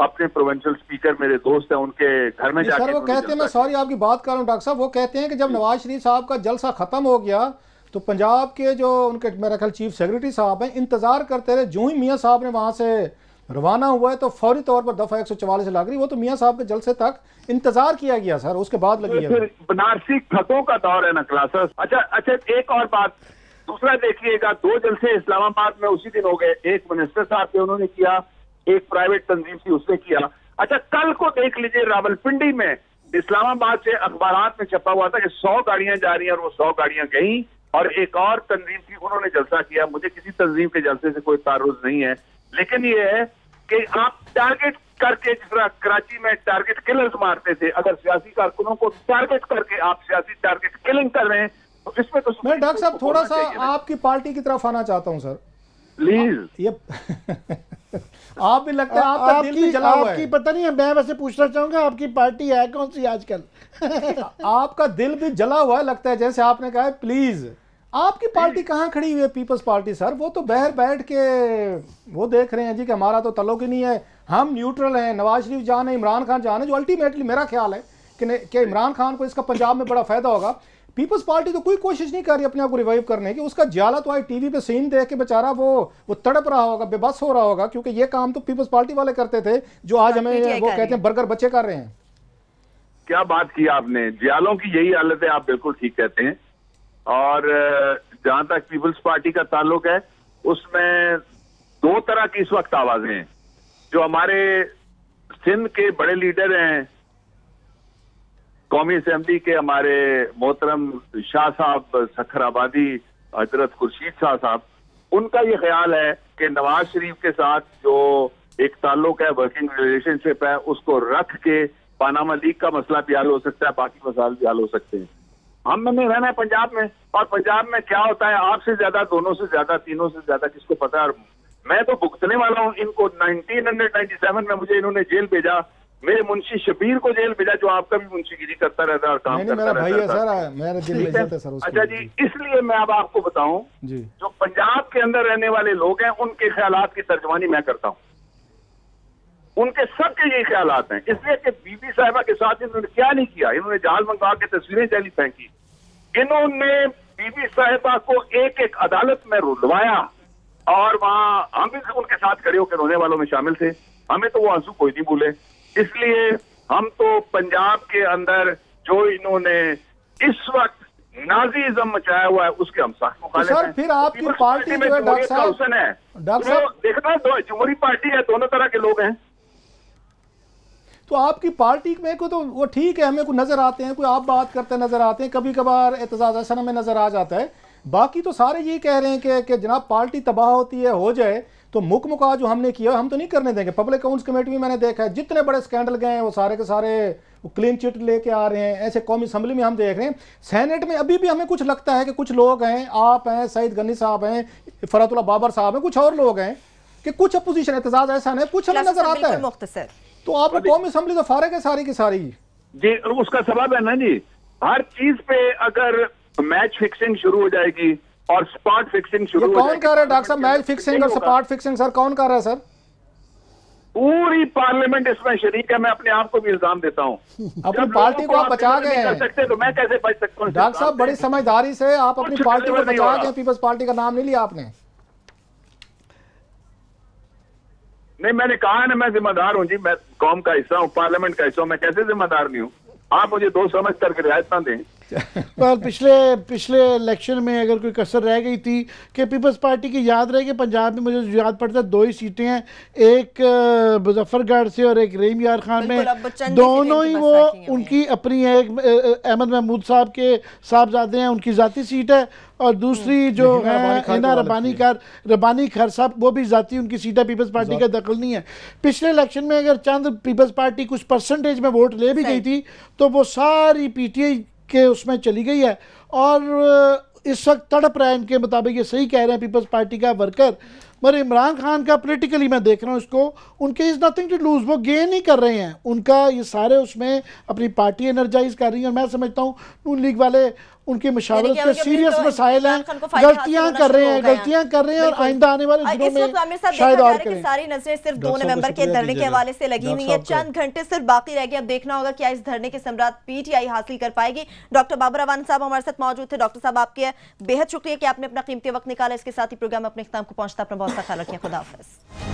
अपने प्रोविंशियल स्पीकर मेरे दोस्त हैं उनके घर में जाके। सर वो कहते हैं, मैं सॉरी आपकी बात कर रहा हूँ डॉक्टर साहब, वो कहते हैं कि जब नवाज शरीफ साहब का जलसा खत्म हो गया तो पंजाब के जो उनके मेरा ख्याल चीफ सेक्रेटरी साहब हैं इंतजार करते रहे, जो ही मियाँ साहब ने वहां से रवाना हुआ है तो फौरी तौर पर दफा 144 लग रही, वो तो मियाँ साहब के जलसे तक इंतजार किया गया सर, उसके बाद लगी है। फिर बनारसी खतों का दौर है ना क्लासेस। अच्छा एक और बात, दूसरा देखिएगा, 2 जलसे इस्लामाबाद में उसी दिन हो गए, एक मिनिस्टर साहब थे उन्होंने किया, एक प्राइवेट तंजीम थी उसने किया। अच्छा कल को देख लीजिए रावलपिंडी में इस्लामाबाद से अखबारात में छपा हुआ था कि 100 गाड़ियां जा रही हैं, और वो 100 गाड़ियां गई, और एक और तंजीम थी उन्होंने जलसा किया। मुझे किसी तंजीम के जलसे से कोई तारुज नहीं है, लेकिन ये है कि आप टारगेट करके, जिस तरह कराची में टारगेट किलर्स मारते थे, अगर सियासी कारकुनों को टारगेट करके आप सियासी टारगेट किलिंग कर रहे हैं तो इसमें तो मैं डॉक्टर साहब थोड़ा सा आपकी पार्टी की तरफ आना चाहता हूं सर प्लीज। ये आप भी लगता है आपका दिल भी जला हुआ है। आपकी पता नहीं है, मैं वैसे पूछना चाहूंगा आपकी पार्टी है कौन सी आजकल? आपका दिल भी जला हुआ है लगता है, जैसे आपने कहा है प्लीज। आपकी पार्टी कहाँ खड़ी हुई है पीपल्स पार्टी सर? वो तो बाहर बैठ के वो देख रहे हैं जी कि हमारा तो ताल्लुक ही नहीं है, हम न्यूट्रल हैं, नवाज शरीफ जान है, इमरान खान जान है, जो अल्टीमेटली मेरा ख्याल है कि इमरान खान को इसका पंजाब में बड़ा फायदा होगा। पीपल्स पार्टी तो कोई कोशिश नहीं कर रही अपने आप को रिवाइव करने की। उसका जाला तो आई टीवी पे सीन देख के बेचारा वो तड़प रहा होगा, बेबस हो रहा होगा, क्योंकि ये काम तो पीपल्स पार्टी वाले करते थे जो आज हमें वो कहते हैं बर्गर बच्चे कर रहे हैं। क्या बात की आपने, जियालों की यही हालत है, आप बिल्कुल ठीक कहते हैं। और जहां तक पीपल्स पार्टी का ताल्लुक है, उसमें 2 तरह की इस वक्त आवाजें हैं। जो हमारे सिंध के बड़े लीडर हैं, कौमी असेंबली के हमारे मोहतरम शाह साहब सखराबादी, हजरत खुर्शीद शाह साहब, उनका ये ख्याल है कि नवाज शरीफ के साथ जो एक ताल्लुक है, वर्किंग रिलेशनशिप है, उसको रख के पानामा लीग का मसला भी हल हो सकता है, बाकी मसाइल भी हल हो सकते हैं। हमने रहना है पंजाब में, और पंजाब में क्या होता है, आपसे ज्यादा, दोनों से ज्यादा, तीनों से ज्यादा किसको पता है। और मैं तो भुगतने वाला हूं इनको। 1997 में मुझे इन्होंने जेल भेजा, मेरे मुंशी शबीर को जेल भेजा, जो आपका भी मुंशीगिरी करता रहता है और काम करता रहता है। अच्छा जी, इसलिए मैं अब आपको बताऊं, जो पंजाब के अंदर रहने वाले लोग हैं उनके ख्यालात की तर्जमानी मैं करता हूं। उनके सबके यही ख्यालात हैं, इसलिए कि बीबी साहिबा के साथ इन्होंने क्या नहीं किया। इन्होंने जहाज मंगवा के तस्वीरें जाली फेंकी, इन्होंने बीबी साहिबा को एक एक अदालत में रुलवाया, और वहां हम भी उनके साथ खड़े होकर रोने वालों में शामिल थे। हमें तो वो आंसू कोई नहीं भूले। इसलिए हम तो पंजाब के अंदर जो इन्होंने इस वक्त नाजीज़म मचाया हुआ है उसके हम सख्त मुखालिफ हैं। फिर आपकी पार्टी में डॉक्टर साहब देखना, जमहूरी पार्टी है, दोनों तरह के लोग हैं। तो आपकी पार्टी में को तो वो ठीक है, हमें कोई नजर आते हैं, कोई आप बात करते नजर आते हैं, कभी कभार एतजाज हसन में नजर आ जाता है। बाकी तो सारे यही कह रहे हैं कि जनाब पार्टी तबाह होती है, हो जाए तो मुका जो हमने किया हम तो नहीं करने देंगे। पब्लिक अकाउंट्स कमेटी में मैंने देखा है जितने बड़े स्कैंडल गए हैं वो सारे के सारे क्लीन चिट लेके आ रहे हैं। ऐसे कौमी असम्बली में हम देख रहे हैं, सेनेट में अभी भी हमें कुछ लगता है कि कुछ लोग हैं, आप हैं, सईद गनी साहब हैं, फरहतुल्लाह बाबर साहब हैं, कुछ और लोग हैं कि कुछ अपोजिशन एतजाज ऐसा है, कुछ हमें नजर आता है। तो आपको कौमी असम्बली तो फारग है सारी की सारी जी। उसका सबब है ना जी, हर चीज पे अगर मैच फिक्सिंग शुरू हो जाएगी और स्पॉट फिक्सिंग शुरू हो जाएगी। कौन कर रहा है डॉक्टर साहब मैच फिक्सिंग और स्पॉट फिक्सिंग? सर कौन कर रहा है? सर पूरी पार्लियामेंट इसमें शरीक है, मैं अपने आप को भी इल्जाम देता हूँ। अपनी पार्टी को आप बचा गए हैं, सकते तो मैं कैसे बच सकता हूँ? डॉक्टर साहब बड़ी समझदारी से आप अपनी पार्टी को बचा गए। पीपल्स पार्टी का नाम नहीं लिया आपने। नहीं, मैंने कहा ना मैं जिम्मेदार हूँ जी, मैं कौम का हिस्सा हूँ, पार्लियामेंट का हिस्सा हूँ, मैं कैसे जिम्मेदार नहीं हूँ? आप मुझे 2 समझ करके रियायत ना दें। पर पिछले इलेक्शन में अगर कोई कसर रह गई थी कि पीपल्स पार्टी की याद रहे कि पंजाब में मुझे याद पड़ता है 2 ही सीटें हैं, एक मुजफ्फरगढ़ से और एक रहीम यार खान में, दोनों ही वो उनकी अपनी है। एक अहमद महमूद साहब के साहबजादे हैं, उनकी ज़ाती सीट है, और दूसरी जो है हिना रबानी खर साहब, वो भी ज़ाती उनकी सीट है, पीपल्स पार्टी का दखल नहीं है। पिछले इलेक्शन में अगर चंद पीपल्स पार्टी कुछ परसेंटेज में वोट ले भी गई थी तो वो सारी पीटीआई के उसमें चली गई है, और इस वक्त तड़प रहा है, इनके मुताबिक ये सही कह रहे हैं पीपल्स पार्टी का वर्कर। मगर इमरान खान का पॉलिटिकली मैं देख रहा हूँ इसको, उनके इज़ नथिंग टू लूज, वो गेन ही कर रहे हैं, उनका ये सारे उसमें अपनी पार्टी एनर्जाइज कर रही है। और मैं समझता हूँ नून लीग वाले उनकी मशावरत के सीरियस मसाइल हैं, गलतियां कर रहे हैं और आइंदा आने वाले दिनों में शायद और करें। सारी नजरें सिर्फ 2 नवंबर के धरने के हवाले से लगी हुई है, चंद घंटे सिर्फ बाकी रह गए। अब देखना होगा क्या इस धरने के समरात पीटीआई हासिल कर पाएगी। डॉक्टर बाबर अवान साहब हमारे साथ मौजूद थे। डॉक्टर साहब, आपके बेहद शुक्रिया कि आपने अपना कीमती वक्त निकाला। इसके साथ ही प्रोग्राम अपने इख्तिताम को पहुंचता। अपना बहुत सा ख्याल रखिए। खुदा हाफिज।